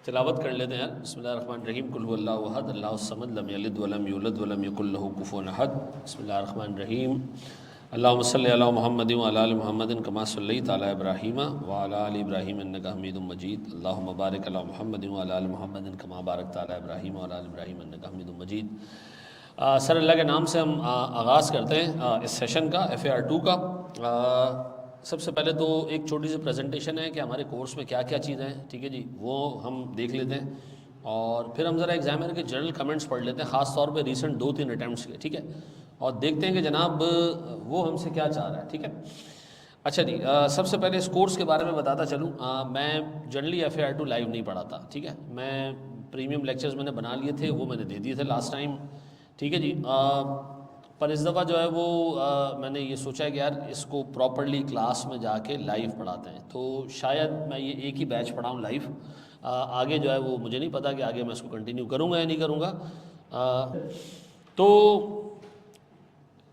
तिलावत कर लेते हैं यार। बिस्मिल्लाहिर्रहमानिर्रहीम। कुल हुवल्लाहु अहद अल्लाहुस समद लम यलिद वलम यूलद वलम यकुल लहू कुफुवन अहद। बिस्मिल्लाहिर्रहमानिर्रहीम। अल्लाहुम्मा सल्लि अला मुहम्मदिन व अला आलि मुहम्मदिन कमा सल्लैता अला इब्राहीम व अला आलि इब्राहीम इन्नका हमीदुम मजीद। अल्लाहुम्मा बारिक अला मुहम्मदिन व अला आलि मुहम्मदिन कमा बारकता अला इब्राहीम व अला आलि इब्राहीम इन्नका हमीदुम मजीद। सर अल्लाह के नाम से हम आगाज़ करते हैं इस सेशन का, FAR 2 का। सबसे पहले तो एक छोटी सी प्रेजेंटेशन है कि हमारे कोर्स में क्या क्या चीज़ें हैं, ठीक है जी, वो हम देख लेते हैं और फिर हम ज़रा एग्जामिनर के जनरल कमेंट्स पढ़ लेते हैं, ख़ास तौर पे रीसेंट 2-3 अटैम्प्ट्स के, ठीक है, और देखते हैं कि जनाब वो हमसे क्या चाह रहा है, ठीक है। अच्छा जी, सबसे पहले इस कोर्स के बारे में बताता चलूँ। मैं जनरली FAR 2 लाइव नहीं पढ़ाता, ठीक है। मैं प्रीमियम लेक्चर्स मैंने बना लिए थे, वो मैंने दे दिए थे लास्ट टाइम, ठीक है जी। पर इस दफ़ा जो है वो मैंने ये सोचा है कि यार इसको प्रॉपरली क्लास में जाके लाइव पढ़ाते हैं, तो शायद मैं ये एक ही बैच पढ़ाऊँ लाइव। आगे जो है वो मुझे नहीं पता कि आगे मैं इसको कंटिन्यू करूँगा या नहीं करूँगा। तो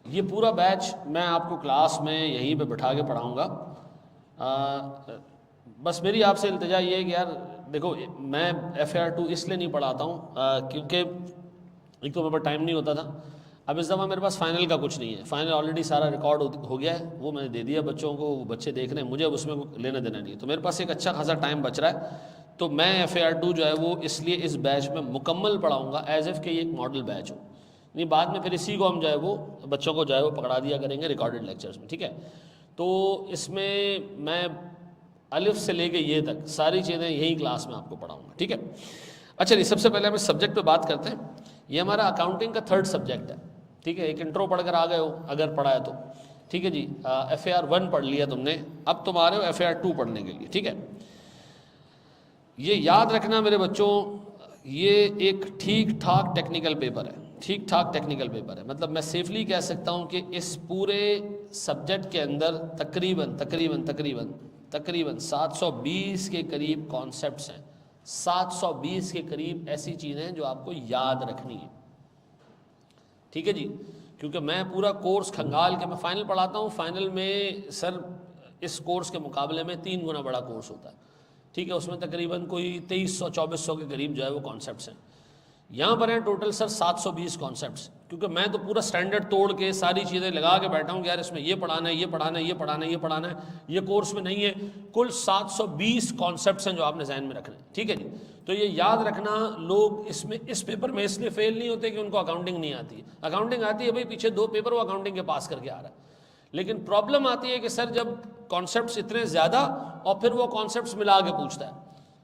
ये पूरा बैच मैं आपको क्लास में यहीं पे बिठा के पढ़ाऊँगा। बस मेरी आपसे इल्तिजा ये है कि यार देखो, मैं FAR 2 इसलिए नहीं पढ़ाता हूँ क्योंकि एक तो मेरे पास टाइम नहीं होता था। अब इस दफ़ा मेरे पास फ़ाइनल का कुछ नहीं है, फ़ाइनल ऑलरेडी सारा रिकॉर्ड हो गया है, वो मैंने दे दिया बच्चों को, वो बच्चे देख रहे हैं, मुझे अब उसमें लेना देना नहीं है। तो मेरे पास एक अच्छा खासा टाइम बच रहा है, तो मैं FAR 2 जो है वो इसलिए इस बैच में मुकम्मल पढ़ाऊँगा एज़ इफ़ कि ये एक मॉडल बैच हो। नहीं, बाद में फिर इसी को हम जो है वो बच्चों को जो है वो पकड़ा दिया करेंगे रिकॉर्डेड लेक्चर्स में, ठीक है। तो इसमें मैं अलिफ से लेके ये तक सारी चीज़ें यही क्लास में आपको पढ़ाऊँगा, ठीक है। अच्छा जी, सबसे पहले हम इस सब्जेक्ट पे बात करते हैं। ये हमारा अकाउंटिंग का 3rd सब्जेक्ट है, ठीक है। एक इंट्रो पढ़कर आ गए हो अगर पढ़ा है तो, ठीक है जी। FAR 1 पढ़ लिया तुमने, अब तुम आ रहे हो FAR 2 पढ़ने के लिए, ठीक है। ये याद रखना मेरे बच्चों, ये एक ठीक ठाक टेक्निकल पेपर है, ठीक ठाक टेक्निकल पेपर है। मतलब मैं सेफली कह सकता हूँ कि इस पूरे सब्जेक्ट के अंदर तकरीबन तकरीबन तकरीबन तकरीबन 720 के करीब कॉन्सेप्ट्स हैं, 720 के करीब ऐसी चीज़ें हैं जो आपको याद रखनी है, ठीक है जी। क्योंकि मैं पूरा कोर्स खंगाल के मैं फ़ाइनल पढ़ाता हूँ। फ़ाइनल में सर इस कोर्स के मुकाबले में 3 गुना बड़ा कोर्स होता है, ठीक है। उसमें तकरीबन कोई 2300-2400 के करीब जो है वो कॉन्सेप्ट्स हैं। यहाँ पर हैं टोटल सर 720 कॉन्सेप्ट्स, क्योंकि मैं तो पूरा स्टैंडर्ड तोड़ के सारी चीज़ें लगा के बैठा हूँ कि यार इसमें ये पढ़ाना है, ये पढ़ाना है, ये पढ़ाना है, ये पढ़ाना है, ये कोर्स में नहीं है। कुल 720 कॉन्सेप्ट्स हैं जो आपने ज़हन में रखने हैं, ठीक है जी। तो ये याद रखना, लोग इसमें इस पेपर में इसलिए फेल नहीं होते कि उनको अकाउंटिंग नहीं आती है। अकाउंटिंग आती है भाई, पीछे 2 पेपर वो अकाउंटिंग के पास करके आ रहा है, लेकिन प्रॉब्लम आती है कि सर जब कॉन्सेप्ट्स इतने ज़्यादा और फिर वो कॉन्सेप्ट्स मिला के पूछता है,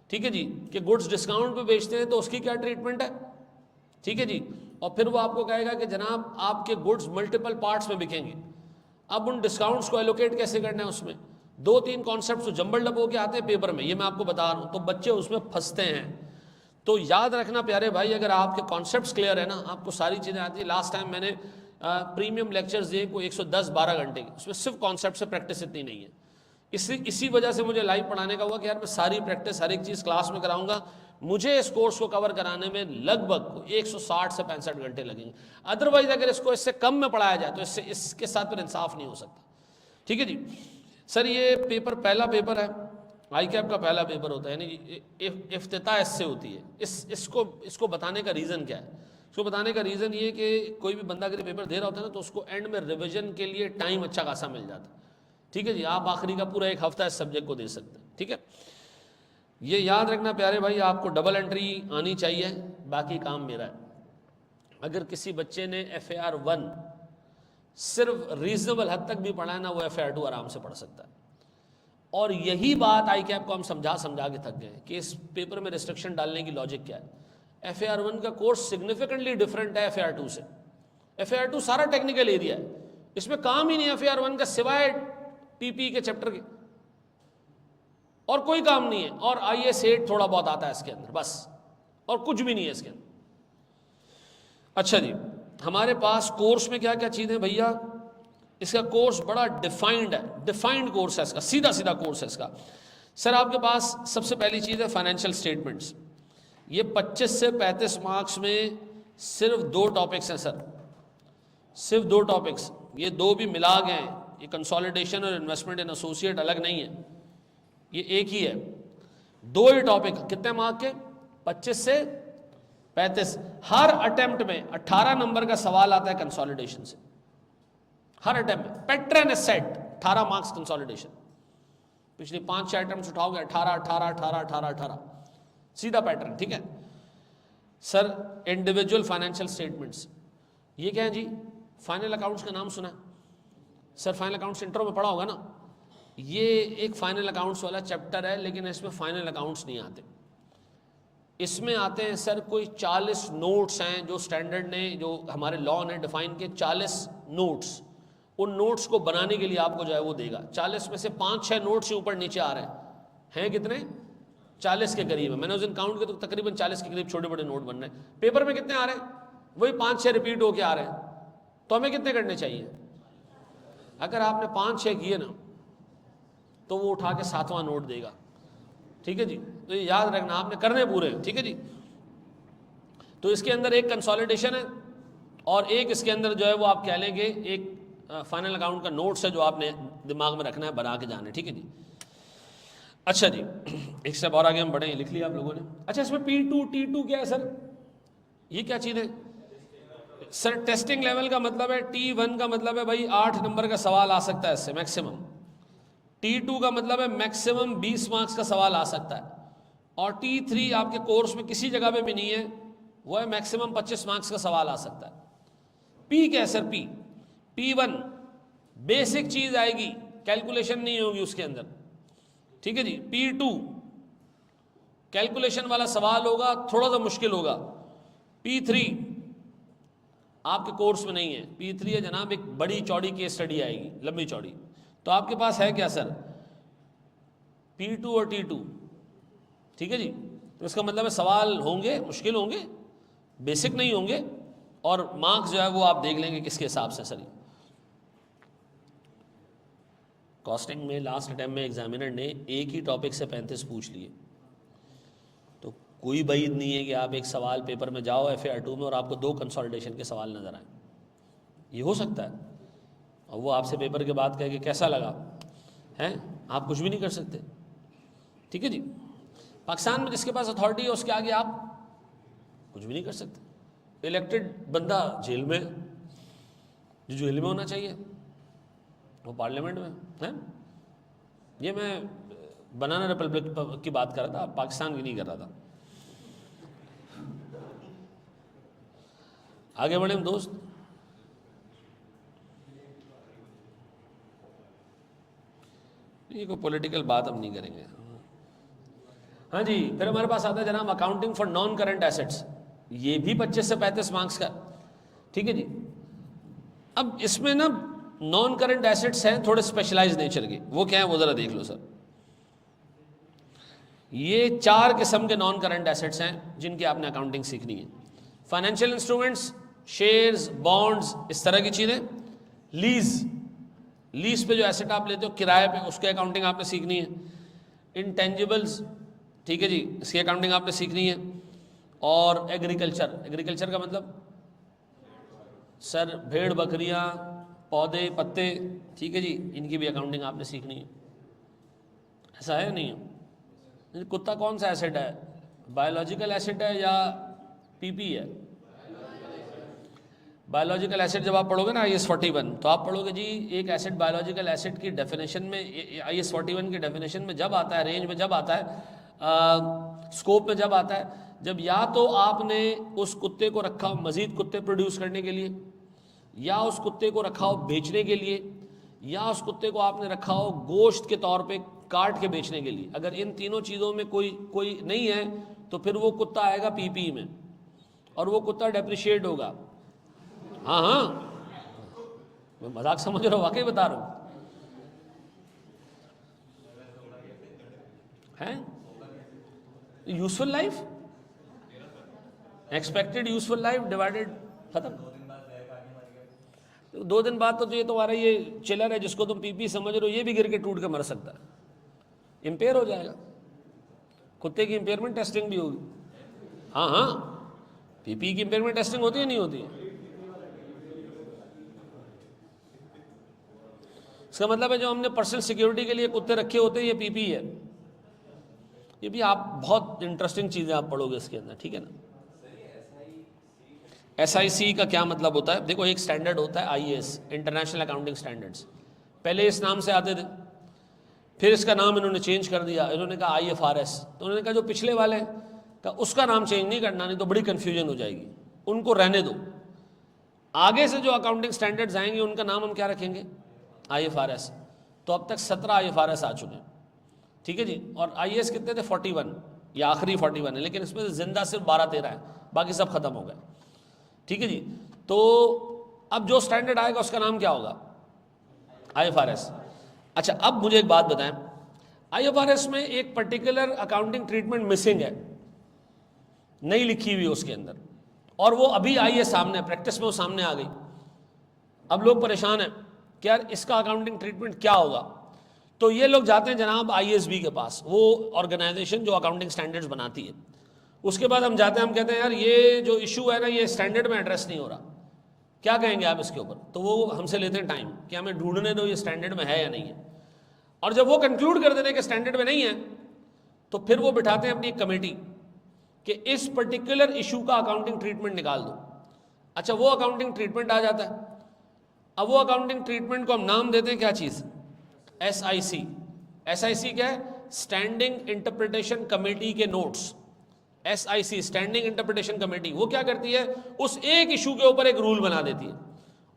ठीक है जी, कि गुड्स डिस्काउंट पे बेचते हैं तो उसकी क्या ट्रीटमेंट है, ठीक है जी। और फिर वो आपको कहेगा कि जनाब आपके गुड्स मल्टीपल पार्ट्स में बिकेंगे। अब उन डिस्काउंट्स को एलोकेट कैसे करना है, उसमें 2-3 कॉन्सेप्ट्स तो जंबल डब होके आते हैं पेपर में, ये मैं आपको बता रहा हूँ, तो बच्चे उसमें फंसते हैं। तो याद रखना प्यारे भाई, अगर आपके कॉन्सेप्ट्स क्लियर है ना, आपको सारी चीज़ें आती है। लास्ट टाइम मैंने प्रीमियम लेक्चर्स दिए कोई 110-12 घंटे के, उसमें सिर्फ कॉन्सेप्ट से प्रैक्टिस इतनी नहीं है। इसी वजह से मुझे लाइव पढ़ाने का हुआ कि यार मैं सारी प्रैक्टिस हर एक चीज़ क्लास में कराऊंगा। मुझे इस कोर्स को कवर कराने में लगभग 160 से 65 घंटे लगेंगे। अदरवाइज अगर इसको इससे कम में पढ़ाया जाए तो इससे इसके साथ फिर इंसाफ नहीं हो सकता, ठीक है जी। सर ये पेपर पहला पेपर है, ICAP का पहला पेपर होता है, यानी इफ्तिताह इससे होती है। इसको बताने का रीज़न क्या है? इसको बताने का रीज़न ये कि कोई भी बंदा अगर पेपर दे रहा होता है ना, तो उसको एंड में रिविजन के लिए टाइम अच्छा खासा मिल जाता है, ठीक है जी। आप आखिरी का पूरा 1 हफ्ता इस सब्जेक्ट को दे सकते हैं, ठीक है। ये याद रखना प्यारे भाई, आपको डबल एंट्री आनी चाहिए, बाकी काम मेरा है। अगर किसी बच्चे ने FAR 1 सिर्फ रीजनेबल हद तक भी पढ़ा है ना, वो FAR 2 आराम से पढ़ सकता है। और यही बात ICAP को हम समझा के थक गए कि इस पेपर में रिस्ट्रिक्शन डालने की लॉजिक क्या है। FAR 1 का कोर्स सिग्निफिकेंटली डिफरेंट है FAR 2 से। FAR 2 सारा टेक्निकल एरिया है, इसमें काम ही नहीं है FAR 1 का सिवाय PP के चैप्टर के, और कोई काम नहीं है। और IAS 8 थोड़ा बहुत आता है इसके अंदर बस, और कुछ भी नहीं है इसके अंदर। अच्छा जी, हमारे पास कोर्स में क्या क्या चीज़ें भैया, इसका कोर्स बड़ा डिफाइंड है, डिफाइंड कोर्स है इसका, सीधा सीधा कोर्स है इसका। सर आपके पास सबसे पहली चीज़ है फाइनेंशियल स्टेटमेंट्स। ये 25 से 35 मार्क्स में सिर्फ 2 टॉपिक्स हैं सर, सिर्फ 2 टॉपिक्स। ये 2 भी मिला गए हैं, ये कंसोलिडेशन और इन्वेस्टमेंट इन एसोसिएट अलग नहीं है, ये एक ही है। 2 ही टॉपिक, कितने मार्क के? 25 से 35। हर अटेम्प्ट में 18 नंबर का सवाल आता है कंसोलिडेशन से, हर अटेम्प्ट में। Pattern is set, 18 marks consolidation. पिछली 5-6 अटेम्प्ट उठाओगे 18 18 18 18 18, सीधा पैटर्न। ठीक है सर, इंडिविजुअल फाइनेंशियल स्टेटमेंट्स, ये क्या है जी? फाइनल अकाउंट्स का नाम सुना सर? फाइनल अकाउंट्स इंट्रो में पढ़ा होगा ना। ये एक फाइनल अकाउंट्स वाला चैप्टर है, लेकिन इसमें फाइनल अकाउंट्स नहीं आते। इसमें आते हैं सर कोई 40 नोट्स हैं जो स्टैंडर्ड ने, जो हमारे लॉ ने डिफाइन किए, 40 नोट्स। उन नोट्स को बनाने के लिए आपको जो है वो देगा। 40 में से 5-6 नोट्स ही ऊपर नीचे आ रहे हैं कितने? 40 के करीब है। मैंने उस दिन काउंट किया तो तकरीबन 40 के करीब छोटे बड़े नोट बन रहे हैं। पेपर में कितने आ रहे हैं? वही 5-6 रिपीट होके आ रहे हैं। तो हमें कितने करने चाहिए? अगर आपने 5-6 किए ना तो वो उठा के 7वां नोट देगा। ठीक है जी, तो ये याद रखना, आपने करने पूरे। ठीक है जी, तो इसके अंदर एक कंसोलिडेशन है और एक इसके अंदर जो है वो आप कह लेंगे एक फाइनल अकाउंट का नोट्स है जो आपने दिमाग में रखना है, बना के जाना है। ठीक है जी। अच्छा जी, एक स्टेप और आगे हम बढ़े, लिख लिया आप लोगों ने। अच्छा, इसमें P2 T2 क्या है सर? ये क्या चीज़ है सर? टेस्टिंग लेवल का मतलब है, T1 का मतलब है भाई 8 नंबर का सवाल आ सकता है इससे मैक्सिमम। T2 का मतलब है मैक्सिमम 20 मार्क्स का सवाल आ सकता है। और T3 आपके कोर्स में किसी जगह पे भी नहीं है, वो है मैक्सिमम 25 मार्क्स का सवाल आ सकता है। P क्या है सर? P1 बेसिक चीज आएगी, कैलकुलेशन नहीं होगी उसके अंदर। ठीक है जी। P2 कैलकुलेशन वाला सवाल होगा, थोड़ा सा मुश्किल होगा। P3 आपके कोर्स में नहीं है। P3 है जनाब एक बड़ी चौड़ी केस स्टडी आएगी, लंबी चौड़ी। तो आपके पास है क्या सर? P2 और T2। ठीक है जी। तो इसका मतलब है सवाल होंगे, मुश्किल होंगे, बेसिक नहीं होंगे, और मार्क्स जो है वो आप देख लेंगे किसके हिसाब से सर। कॉस्टिंग में लास्ट अटेम्प्ट में एग्जामिनर ने एक ही टॉपिक से 35 पूछ लिए, तो कोई बैद नहीं है कि आप एक सवाल पेपर में जाओ FAR2 में और आपको 2 कंसोलिडेशन के सवाल नजर आए। ये हो सकता है, और वो आपसे पेपर के बाद कहे कि कैसा लगा है, आप कुछ भी नहीं कर सकते। ठीक है जी। पाकिस्तान में जिसके पास अथॉरिटी है उसके आगे आप कुछ भी नहीं कर सकते। इलेक्टेड बंदा जेल में, जो जेल में होना चाहिए वो पार्लियामेंट में है। ये मैं बनाना रिपब्लिक की बात कर रहा था, पाकिस्तान की नहीं कर रहा था। आगे बढ़े हम दोस्त। ये कोई पॉलिटिकल बात हम नहीं करेंगे। हाँ जी, फिर हमारे पास आता है जनाब accounting for non current assets. ये भी 25 से 35 मार्क्स का। ठीक है जी। अब इसमें ना नॉन करंट एसेट्स हैं थोड़े स्पेशलाइज्ड नेचर के, वो क्या है वो जरा देख लो सर। ये 4 किस्म के नॉन करंट एसेट्स हैं जिनकी आपने अकाउंटिंग सीखनी है। फाइनेंशियल इंस्ट्रूमेंट्स, शेयर्स, बॉन्ड्स, इस तरह की चीजें। लीज पे जो एसेट आप लेते हो किराए पे, उसकी अकाउंटिंग आपने सीखनी है। इंटेंजिबल्स, ठीक है जी, इसकी अकाउंटिंग आपने सीखनी है। और एग्रीकल्चर का मतलब सर भेड़ बकरियां, पौधे पत्ते, ठीक है जी, इनकी भी अकाउंटिंग आपने सीखनी है। ऐसा है नहीं है? कुत्ता कौन सा एसेट है? बायोलॉजिकल एसेट है या पीपी है? बायोलॉजिकल एसेट जब आप पढ़ोगे ना IAS 41, तो आप पढ़ोगे जी एक एसेट बायोलॉजिकल एसेट की डेफिनेशन में, IAS 41 की डेफिनेशन में जब आता है, रेंज में जब आता है, स्कोप में जब आता है, जब या तो आपने उस कुत्ते को रखा हो मजीद कुत्ते प्रोड्यूस करने के लिए, या उस कुत्ते को रखा हो बेचने के लिए, या उस कुत्ते को आपने रखा हो गोश्त के तौर पे काट के बेचने के लिए। अगर इन तीनों चीज़ों में कोई नहीं है तो फिर वो कुत्ता आएगा पीपी में, और वो कुत्ता डेप्रिशिएट होगा। हाँ हाँ, मैं मजाक समझ रहा हूँ, वाकई बता रहा हूँ। हैं useful life, expected useful life divided, खत्म। 2 दिन बाद तो ये तुम्हारा ये चिलर है जिसको तुम पीपी समझ रहे हो, ये भी गिर के टूट के मर सकता है, इंपेयर हो जाएगा। कुत्ते की इंपेयरमेंट टेस्टिंग भी होगी। हाँ हाँ, पीपी की इंपेयरमेंट टेस्टिंग होती है नहीं होती है? इसका मतलब है जो हमने पर्सनल सिक्योरिटी के लिए कुत्ते रखे होते हैं ये पीपी है। ये भी आप बहुत इंटरेस्टिंग चीज़ें आप पढ़ोगे इसके अंदर, ठीक है ना। SIC का क्या मतलब होता है? देखो, एक स्टैंडर्ड होता है IAS, इंटरनेशनल अकाउंटिंग स्टैंडर्ड्स। पहले इस नाम से आते थे, फिर इसका नाम इन्होंने चेंज कर दिया, इन्होंने कहा IFRS। तो उन्होंने कहा जो पिछले वाले का उसका नाम चेंज नहीं करना, नहीं तो बड़ी कन्फ्यूजन हो जाएगी, उनको रहने दो। आगे से जो अकाउंटिंग स्टैंडर्ड्स आएंगे उनका नाम हम क्या रखेंगे? IFRS। तो अब तक 17 IFRS आ चुके हैं, ठीक है जी। और IAS कितने थे? 41, या आखिरी 41 है, लेकिन इसमें जिंदा सिर्फ 12-13 है, बाकी सब खत्म हो गए, ठीक है जी। तो अब जो स्टैंडर्ड आएगा उसका नाम क्या होगा? IFRS। अच्छा, अब मुझे एक बात बताएं, IFRS में एक पर्टिकुलर अकाउंटिंग ट्रीटमेंट मिसिंग है, नहीं लिखी हुई है उसके अंदर, और वो अभी आई है सामने, प्रैक्टिस में वो सामने आ गई। अब लोग परेशान हैं कि यार इसका अकाउंटिंग ट्रीटमेंट क्या होगा। तो ये लोग जाते हैं जनाब ISB के पास, वो ऑर्गेनाइजेशन जो अकाउंटिंग स्टैंडर्ड्स बनाती है। उसके बाद हम जाते हैं, हम कहते हैं यार ये जो इशू है ना, ये स्टैंडर्ड में एड्रेस नहीं हो रहा, क्या कहेंगे आप इसके ऊपर? तो वो हमसे लेते हैं टाइम कि हमें ढूंढने दो ये स्टैंडर्ड में है या नहीं है। और जब वो कंक्लूड कर देते हैं कि स्टैंडर्ड में नहीं है, तो फिर वो बिठाते हैं अपनी एक कमेटी कि इस पर्टिकुलर इशू का अकाउंटिंग ट्रीटमेंट निकाल दो। अच्छा, वो अकाउंटिंग ट्रीटमेंट आ जाता है। अब वो अकाउंटिंग ट्रीटमेंट को हम नाम देते हैं क्या चीज़? SIC। SIC क्या है? स्टैंडिंग इंटरप्रिटेशन कमेटी के notes. SIC, standing interpretation committee, वो क्या करती है? उस एक इशू के ऊपर एक रूल बना देती है,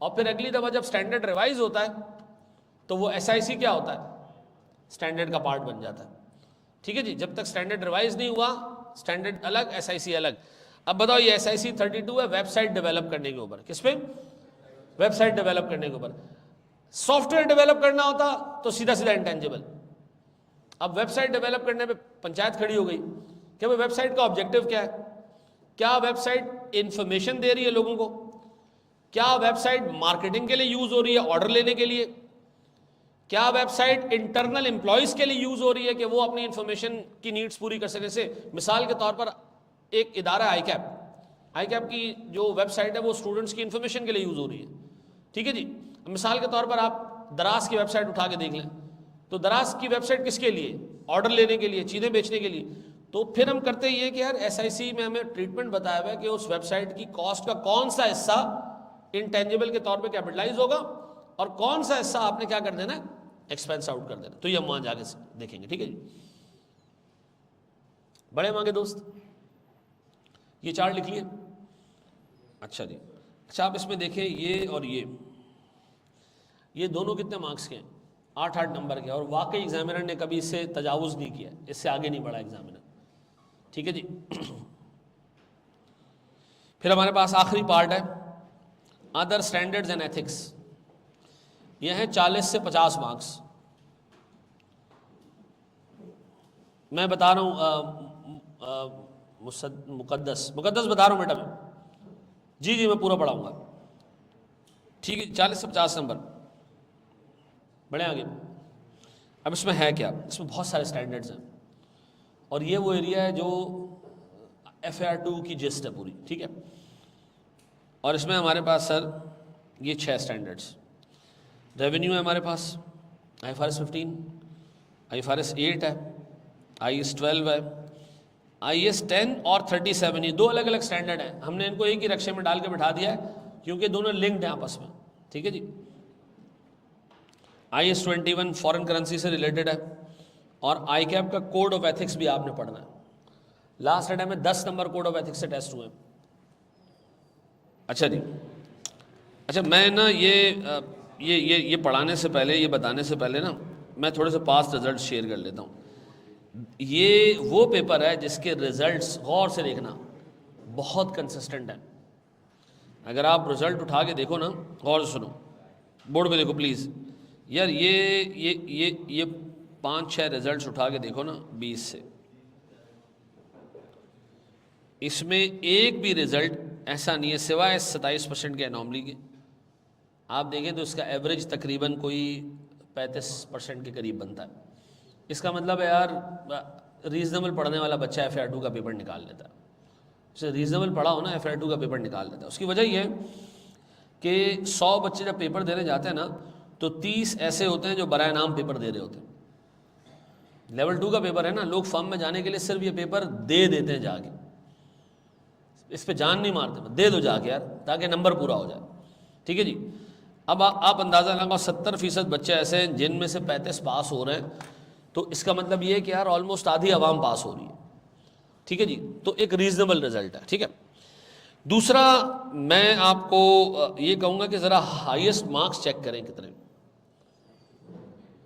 और फिर अगली दफ़ा जब स्टैंडर्ड रिवाइज होता है तो वो SIC क्या होता है? स्टैंडर्ड का पार्ट बन जाता है, ठीक है जी। जब तक स्टैंडर्ड रिवाइज नहीं हुआ, स्टैंडर्ड अलग, SIC अलग। अब बताओ, ये SIC 32 है वेबसाइट डेवलप करने के ऊपर। किस पे? वेबसाइट डेवलप करने के ऊपर। सॉफ्टवेयर डेवलप करना होता तो सीधा सीधा इंटेंजिबल। अब वेबसाइट डेवलप करने पे पंचायत खड़ी हो गई कि भाई वेबसाइट का ऑब्जेक्टिव क्या है? क्या वेबसाइट इंफॉर्मेशन दे रही है लोगों को? क्या वेबसाइट मार्केटिंग के लिए यूज हो रही है, ऑर्डर लेने के लिए? क्या वेबसाइट इंटरनल एम्प्लॉयज के लिए यूज हो रही है कि वो अपनी इंफॉर्मेशन की नीड्स पूरी कर सके? से मिसाल के तौर पर एक इदारा है ICAP की जो वेबसाइट है वो स्टूडेंट्स की इंफॉर्मेशन के लिए यूज हो रही है, ठीक है जी। मिसाल के तौर पर आप दराज की वेबसाइट उठा के देख लें, तो दराज की वेबसाइट किसके लिए? ऑर्डर लेने के लिए, चीज़ें बेचने के लिए। तो फिर हम करते ये कि यार SIC में हमें ट्रीटमेंट बताया हुआ है कि उस वेबसाइट की कॉस्ट का कौन सा हिस्सा इंटेंजिबल के तौर पे कैपिटलाइज होगा और कौन सा हिस्सा आपने क्या कर देना है? एक्सपेंस आउट कर देना। तो ये हम वहां जाके देखेंगे, ठीक है जी। बड़े मांगे दोस्त, ये चार्ट लिख लिए? अच्छा जी। अच्छा, आप इसमें देखें, ये और ये दोनों कितने मार्क्स के हैं? 8-8 नंबर के। और वाकई एग्जामिनर ने कभी इससे तजावुज नहीं किया, इससे आगे नहीं बढ़ा एग्जामिनर, ठीक है जी। फिर हमारे पास आखिरी पार्ट है अदर स्टैंडर्ड्स एंड एथिक्स। यह है 40 से 50 मार्क्स। मैं बता रहा हूँ मुकद्दस बता रहा हूँ बेटा मैं, जी मैं पूरा पढ़ाऊंगा, ठीक है। 40 से 50 नंबर। बढ़े आगे। अब इसमें है क्या? इसमें बहुत सारे स्टैंडर्ड्स हैं, और ये वो एरिया है जो FAR2 की जिस्ट है पूरी, ठीक है। और इसमें हमारे पास सर ये 6 स्टैंडर्ड्स। रेवेन्यू है हमारे पास, IFRS 15, IFRS 8 है, IAS 12 है, IAS 10 और 37। ये 2 अलग अलग स्टैंडर्ड हैं। हमने इनको एक ही रक्शे में डाल के बिठा दिया है क्योंकि दोनों लिंक्ड हैं आपस में, ठीक है जी। IAS 21 फॉरेन करेंसी से रिलेटेड है, और ICAP का कोड ऑफ एथिक्स भी आपने पढ़ना है। लास्ट अटेम्प्ट में 10 नंबर कोड ऑफ एथिक्स से टेस्ट हुए। अच्छा जी। अच्छा, मैं ना ये पढ़ाने से पहले, ये बताने से पहले ना, मैं थोड़े से पास्ट रिजल्ट शेयर कर लेता हूँ। ये वो पेपर है जिसके रिजल्ट्स गौर से देखना बहुत कंसिस्टेंट है। अगर आप रिजल्ट उठा के देखो ना, गौर से सुनो, बोर्ड पे देखो प्लीज़ यार, ये 5-6 रिजल्ट्स उठा के देखो ना 20 से, इसमें एक भी रिजल्ट ऐसा नहीं है सिवाय 27% के एनॉमली के। आप देखें तो इसका एवरेज तकरीबन कोई 35% के करीब बनता है। इसका मतलब है यार, रीजनेबल पढ़ने वाला बच्चा FAR2 का पेपर निकाल लेता है। उसे रीजनेबल पढ़ा हो ना, FAR2 का पेपर निकाल लेता है। उसकी वजह यह है कि 100 बच्चे जब पेपर देने जाते हैं ना, तो 30 ऐसे होते हैं जो बराए नाम पेपर दे रहे होते हैं। लेवल 2 का पेपर है ना, लोग फॉर्म में जाने के लिए सिर्फ ये पेपर दे देते हैं जाके, इस पे जान नहीं मारते, दे दो जाके यार ताकि नंबर पूरा हो जाए। ठीक है जी। अब आप अंदाज़ा लगाओ 70% बच्चे ऐसे हैं जिनमें से 35 पास हो रहे हैं, तो इसका मतलब ये है कि यार ऑलमोस्ट आधी आवाम पास हो रही है। ठीक है जी, तो एक रीजनेबल रिजल्ट है। ठीक है, दूसरा मैं आपको ये कहूँगा कि ज़रा हाईएस्ट मार्क्स चेक करें कितने,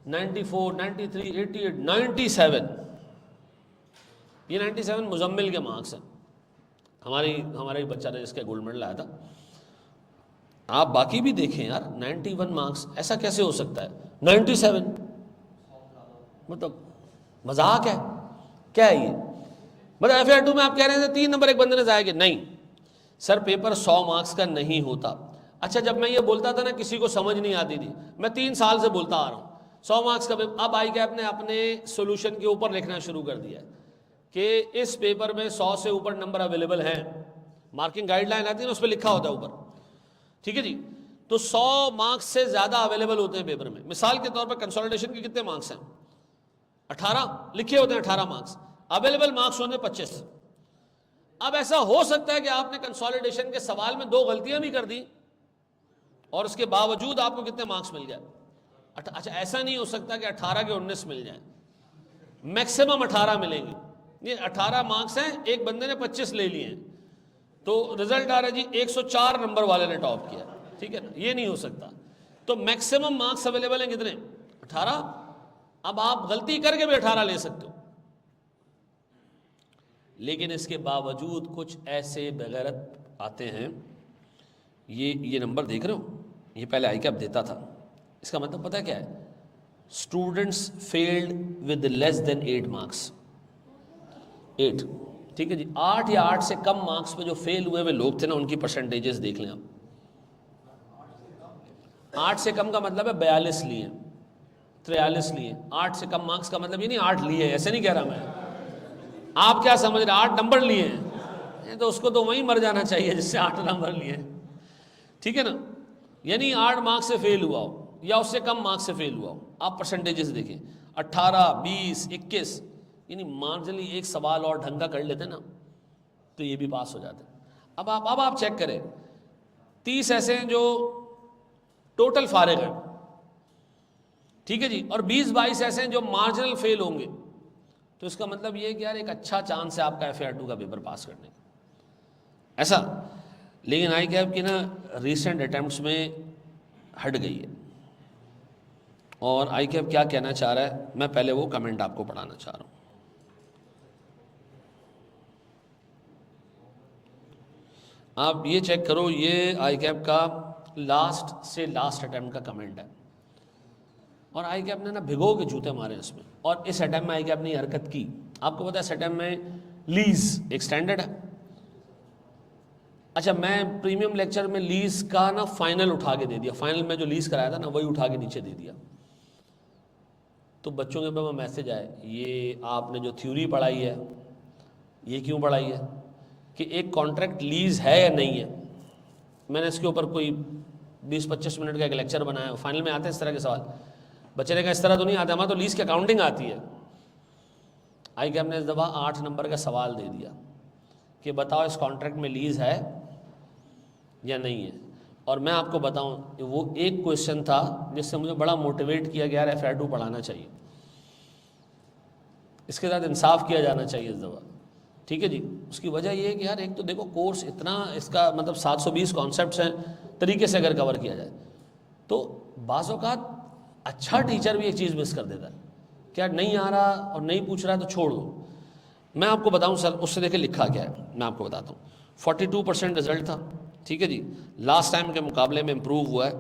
94, 93, 88, 97। ये 97 मुजम्मिल के मार्क्स हैं। हमारा एक बच्चा था जिसका गोल्ड मेडल आया था। आप बाकी भी देखें यार, 91 मार्क्स, ऐसा कैसे हो सकता है? 97 मतलब मजाक है क्या है ये? मतलब FAR2 में आप कह रहे थे 3 नंबर एक बंदे ने जाएंगे? नहीं सर, पेपर 100 मार्क्स का नहीं होता। अच्छा, जब मैं ये बोलता था ना किसी को समझ नहीं आती थी, मैं 3 साल से बोलता आ रहा हूँ 100 मार्क्स का पेपर। अब ICAP ने अपने सोल्यूशन के ऊपर लिखना शुरू कर दिया है कि इस पेपर में 100 से ऊपर नंबर अवेलेबल हैं। मार्किंग गाइडलाइन आती है ना, उस पर लिखा होता है ऊपर। ठीक है जी, तो 100 मार्क्स से ज़्यादा अवेलेबल होते हैं पेपर में। मिसाल के तौर पर कंसोलिडेशन के कितने मार्क्स हैं? 18 लिखे होते हैं, 18 मार्क्स, अवेलेबल मार्क्स होंगे 25। अब ऐसा हो सकता है कि आपने कंसोलिडेशन के सवाल में 2 गलतियां भी कर दी और उसके बावजूद आपको कितने मार्क्स मिल जाए? अच्छा, ऐसा नहीं हो सकता कि 18 के 19 मिल जाए, मैक्सिमम 18 मिलेंगे। ये 18 मार्क्स हैं, एक बंदे ने 25 ले लिए हैं, तो रिजल्ट आ रहा है जी 104 नंबर वाले ने टॉप किया। ठीक है ना, ये नहीं हो सकता। तो मैक्सिमम मार्क्स अवेलेबल हैं कितने? 18। अब आप गलती करके भी 18 ले सकते हो, लेकिन इसके बावजूद कुछ ऐसे बेगैरत आते हैं। ये नंबर देख रहे हो, ये पहले ICAP देता था। इसका मतलब पता है क्या है? Students failed with less than 8 marks, 8। ठीक है जी, 8 या 8 से कम मार्क्स पे जो फेल हुए लोग थे ना, उनकी परसेंटेजेस देख लें आप। 8 से कम का मतलब है 42 लिए, 43 लिए। 8 से कम मार्क्स का मतलब ये नहीं 8 लिए, ऐसे नहीं कह रहा मैं। आप क्या समझ रहे, 8 नंबर लिए हैं, तो उसको तो वहीं मर जाना चाहिए जिससे 8 नंबर लिए। ठीक है ना, यानी 8 मार्क्स से फेल हुआ हो या उससे कम मार्क्स से फेल हुआ हो, आप परसेंटेजेस देखें 18, 20, 21, यानी मार्जिनली एक सवाल और ढंग का कर लेते ना तो ये भी पास हो जाते। अब आप चेक करें, 30 ऐसे हैं जो टोटल फारिग हैं। ठीक है जी, और 20-22 ऐसे हैं जो मार्जिनल फेल होंगे। तो इसका मतलब ये है कि यार एक अच्छा चांस है आपका FAR2 का पेपर पास करने का, ऐसा। लेकिन ICAP की ना रिसेंट अटेम्प्ट्स में हट गई है, और ICAP क्या कहना चाह रहा है, मैं पहले वो कमेंट आपको पढ़ाना चाह रहा हूँ। आप ये चेक करो, ये ICAP का लास्ट से लास्ट अटेम्प्ट का कमेंट है, और ICAP ने ना भिगो के जूते मारे इसमें। और इस अटेम्प्ट में ICAP ने ये हरकत की। आपको पता है इस अटेम्प्ट में लीज एक स्टैंडर्ड है। अच्छा, मैं प्रीमियम लेक्चर में लीज का ना फाइनल उठा के दे दिया, फाइनल में जो लीज कराया था ना वही उठा के नीचे दे दिया। तो बच्चों के पास मैसेज आए, ये आपने जो थ्योरी पढ़ाई है ये क्यों पढ़ाई है, कि एक कॉन्ट्रैक्ट लीज है या नहीं है। मैंने इसके ऊपर कोई 20-25 मिनट का एक लेक्चर बनाया। फाइनल में आते हैं इस तरह के सवाल, बच्चे ने कहा इस तरह तो नहीं आता, हमारा तो लीज की अकाउंटिंग आती है। ICAP ने इस दफ़ा 8 नंबर का सवाल दे दिया कि बताओ इस कॉन्ट्रैक्ट में लीज है या नहीं है। और मैं आपको बताऊं, वो एक क्वेश्चन था जिससे मुझे बड़ा मोटिवेट किया गया, यार FAR2 पढ़ाना चाहिए, इसके साथ इंसाफ किया जाना चाहिए इस दफ़ा। ठीक है जी, उसकी वजह ये है कि यार एक तो देखो कोर्स इतना, इसका मतलब 720 कॉन्सेप्ट्स हैं, तरीके से अगर कवर किया जाए तो बाज़ औक़ात अच्छा टीचर भी एक चीज़ मिस कर देता है, क्या नहीं आ रहा और नहीं पूछ रहा है तो छोड़ दो। मैं आपको बताऊं सर, उससे देखे लिखा क्या है, मैं आपको बताता हूँ। 42% रिजल्ट था। ठीक है जी, लास्ट टाइम के मुकाबले में इम्प्रूव हुआ है।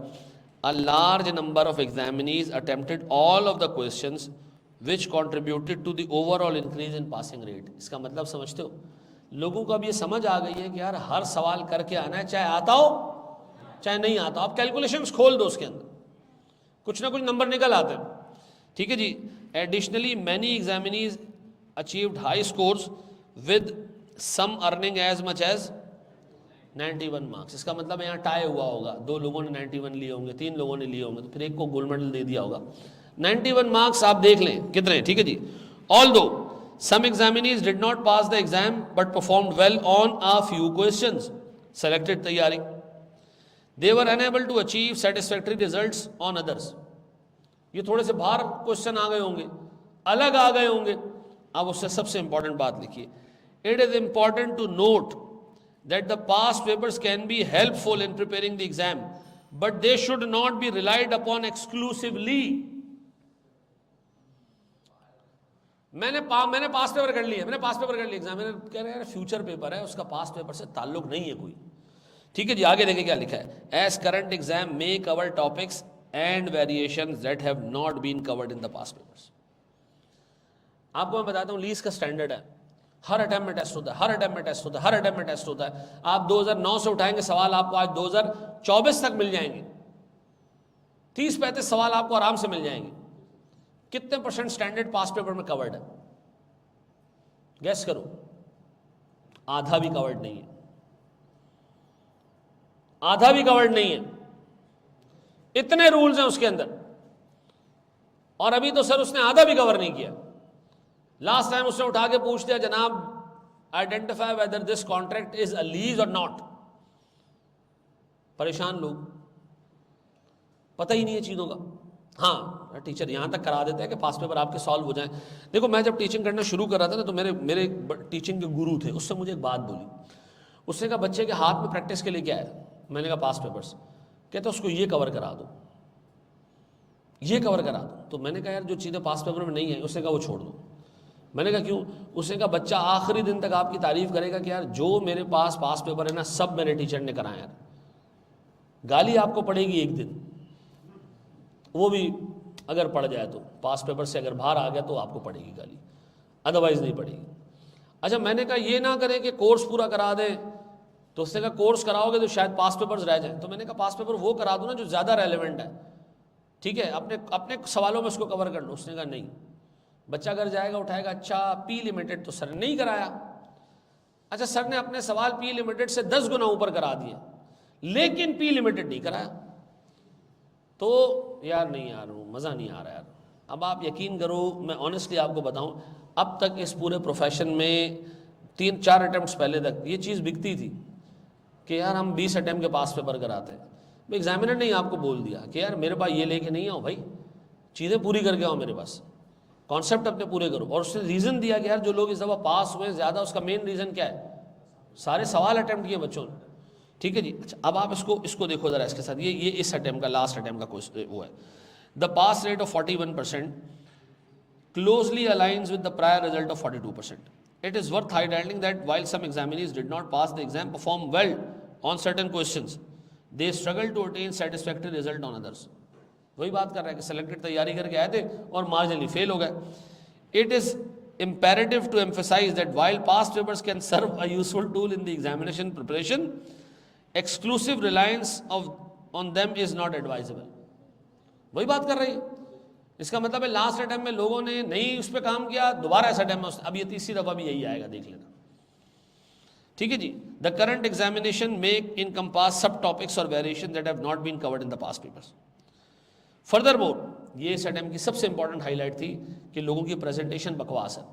A large number of examinees attempted all of the questions which contributed to the overall increase in passing rate. इसका मतलब समझते हो, लोगों को अब ये समझ आ गई है कि यार हर सवाल करके आना है, चाहे आता हो चाहे नहीं आता। आप कैलकुलेशंस खोल दो, उसके अंदर कुछ ना कुछ नंबर निकल आते हैं। ठीक है जी, additionally many examinees achieved high scores with some earning as much as 91 marks. इसका मतलब यहाँ टाई हुआ होगा, 2 लोगों ने 91 लिए होंगे, 3 लोगों ने लिए होंगे, तो फिर एक को गोल्ड मेडल दे दिया होगा। 91 मार्क्स आप देख लें कितने। ठीक है जी, Although some examinees did not pass the exam but performed well on a few questions, selected तैयारी, they were unable to achieve satisfactory results on others. ये थोड़े से बाहर क्वेश्चन आ गए होंगे, अलग आ गए होंगे. अब उससे सबसे इंपॉर्टेंट बात लिखिए. It is important to note that the past papers can be helpful in preparing the exam, but they should not be relied upon exclusively. मैंने पास पेपर कर लिया, एग्जाम में कह रहे हैं फ्यूचर पेपर है, उसका पास पेपर से ताल्लुक नहीं है कोई. ठीक है जी, आगे देखिए क्या लिखा है. As current exam may cover topics and variations that have not been covered in the past papers. आपको मैं बताता हूँ लीज का स्टैंडर्ड है, हर अटेम्प्ट में टेस्ट होता है, आप 2009 से उठाएंगे सवाल, आपको आज 2024 तक मिल जाएंगे. 30-35 सवाल आपको आराम से मिल जाएंगे. कितने % स्टैंडर्ड पास पेपर में कवर्ड है? गैस करो. आधा भी कवर्ड नहीं है, इतने रूल्स हैं उसके अंदर, और अभी तो सर उसने आधा भी कवर नहीं किया. लास्ट टाइम उसने उठा के पूछ दिया, जनाब identify whether this contract is a lease और नॉट. परेशान लोग, पता ही नहीं है चीजों का. हाँ, टीचर यहां तक करा देते हैं कि पास पेपर आपके सॉल्व हो जाएं. देखो, मैं जब टीचिंग करना शुरू कर रहा था ना, तो मेरे टीचिंग के गुरु थे, उससे मुझे एक बात बोली. उसने कहा बच्चे के हाथ में प्रैक्टिस के लिए क्या है? मैंने कहा पास पेपर्स. कहते उसको ये कवर करा दो. तो मैंने कहा यार जो चीज़ें पास पेपर में नहीं है, उसने कहा वो छोड़ दो. मैंने कहा क्यों? उसने कहा बच्चा आखिरी दिन तक आपकी तारीफ करेगा कि यार जो मेरे पास पास पेपर है ना, सब मेरे टीचर ने कराया. यार गाली आपको पड़ेगी एक दिन, वो भी अगर पड़ जाए तो, पास पेपर से अगर बाहर आ गया तो आपको पड़ेगी गाली, अदरवाइज नहीं पड़ेगी. अच्छा, मैंने कहा ये ना करें कि कोर्स पूरा करा दें. तो उसने कहा कोर्स कराओगे तो शायद पास पेपर्स रह जाएं. तो मैंने कहा पास पेपर वो करा दो ना जो ज़्यादा रेलेवेंट है. ठीक है, अपने सवालों में उसको कवर कर लो. उसने कहा नहीं. बच्चा घर जाएगा, उठाएगा, अच्छा पी लिमिटेड तो सर ने नहीं कराया. अच्छा, सर ने अपने सवाल पी लिमिटेड से 10 गुना ऊपर करा दिए, लेकिन पी लिमिटेड नहीं कराया. तो यार नहीं यार, मज़ा नहीं आ रहा यार. अब आप यकीन करो, मैं ऑनेस्टली आपको बताऊं, अब तक इस पूरे प्रोफेशन में 3-4 अटैम्प्ट्स पहले तक ये चीज़ बिकती थी कि यार हम 20 अटैम्प्ट के पास पेपर कराते हैं. एग्जामिनर ने आपको बोल दिया कि यार मेरे पास ये लेके नहीं आओ भाई, चीज़ें पूरी करके आओ मेरे पास, कॉन्सेप्ट अपने पूरे करो. और उसने रीज़न दिया कि यार जो लोग इस दफ़ा पास हुए ज़्यादा, उसका मेन रीज़न क्या है? सारे सवाल अटैम्प्ट किए बच्चों ने. ठीक है जी. अच्छा, अब आप इसको देखो ज़रा इसके साथ. ये इस अटैम्प्ट का, लास्ट अटैम्प्ट का कोई वो है. The pass rate of 41% closely aligns with the prior result of 42%. It is worth highlighting that while some examinees did not pass the exam, perform well on certain questions, they struggled to attain satisfactory result on others. वही बात कर रहा है कि selected तैयारी करके आए थे और मार्जिनली फेल हो गए. It is imperative to emphasize that while past papers can serve a useful tool in the examination preparation, exclusive reliance on them is not advisable. वही बात कर रही है. इसका मतलब है लास्ट अटेम्प्ट में लोगों ने नहीं उस पर काम किया, दोबारा ऐसा अटेम्प्ट में, अब ये तीसरी दफा भी यही आएगा, देख लेना. ठीक है जी. The current examination make encompass sub topics और variation that have not been covered in the past papers. Furthermore, ये इस अटेम्प्ट की सबसे इंपॉर्टेंट हाईलाइट थी कि लोगों की प्रेजेंटेशन बकवास है.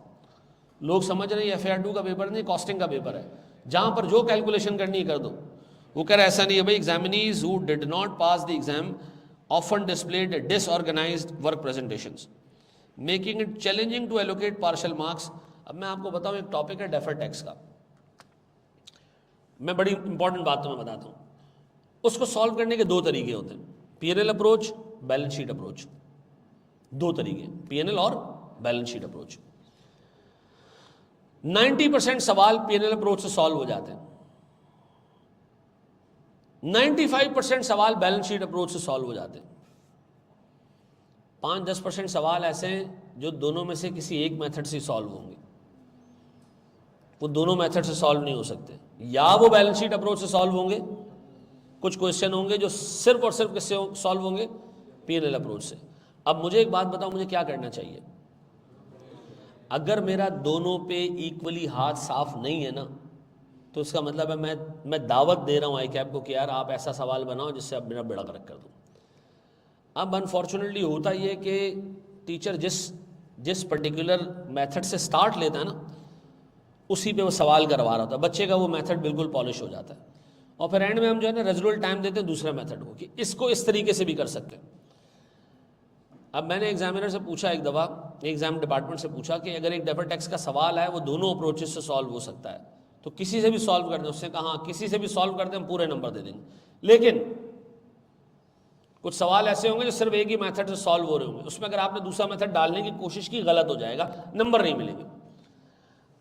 लोग समझ रहे हैं FAR2 का पेपर नहीं, कॉस्टिंग का पेपर है, जहां पर जो कैलकुलेशन करनी है कर दो. वो कह रहा है ऐसा नहीं है भाई. Examinees who did not pass the exam often displayed disorganized work presentations, making it challenging to allocate partial marks. अब मैं आपको बताऊं, एक टॉपिक है डेफर्ड टैक्स का. मैं बड़ी इंपॉर्टेंट बात तुम्हें बताता हूं. उसको सॉल्व करने के 2 तरीके होते हैं, P&L approach, balance sheet approach. 2 तरीके, P&L और बैलेंस शीट अप्रोच. 90% सवाल P&L अप्रोच से सॉल्व हो जाते हैं, 95% सवाल बैलेंस शीट अप्रोच से सॉल्व हो जाते हैं. 5-10% सवाल ऐसे हैं जो दोनों में से किसी एक मेथड से सॉल्व होंगे. वो दोनों मेथड से सॉल्व नहीं हो सकते. या वो बैलेंस शीट अप्रोच से सॉल्व होंगे, कुछ क्वेश्चन होंगे जो सिर्फ और सिर्फ किससे सॉल्व होंगे? P&L अप्रोच से. अब मुझे एक बात बताओ, मुझे क्या करना चाहिए? अगर मेरा दोनों पे इक्वली हाथ साफ नहीं है ना, तो इसका मतलब है मैं दावत दे रहा हूँ ICAP को कि यार आप ऐसा सवाल बनाओ जिससे आप मेरा बेड़ा गर्क कर दो. अब अनफॉर्चुनेटली होता ये कि टीचर जिस जिस पर्टिकुलर मेथड से स्टार्ट लेता है ना, उसी पे वो सवाल करवा रहा था, बच्चे का वो मेथड बिल्कुल पॉलिश हो जाता है। और फिर एंड में हम जो है ना रेजिडुअल टाइम देते हैं दूसरे मेथड को, कि इसको इस तरीके से भी कर सकते हैं। अब मैंने एग्जामिनर से पूछा एक दफ़ा, एग्जाम डिपार्टमेंट से पूछा कि अगर एक डेफर टेक्स्ट का सवाल है वो दोनों अप्रोचेस से सॉल्व हो सकता है तो किसी से भी सॉल्व कर दें। उसने कहा हाँ, किसी से भी सॉल्व कर दें, हम पूरे नंबर दे देंगे, लेकिन कुछ सवाल ऐसे होंगे जो सिर्फ एक ही मेथड से सॉल्व हो रहे होंगे, उसमें अगर आपने दूसरा मेथड डालने की कोशिश की, गलत हो जाएगा, नंबर नहीं मिलेंगे।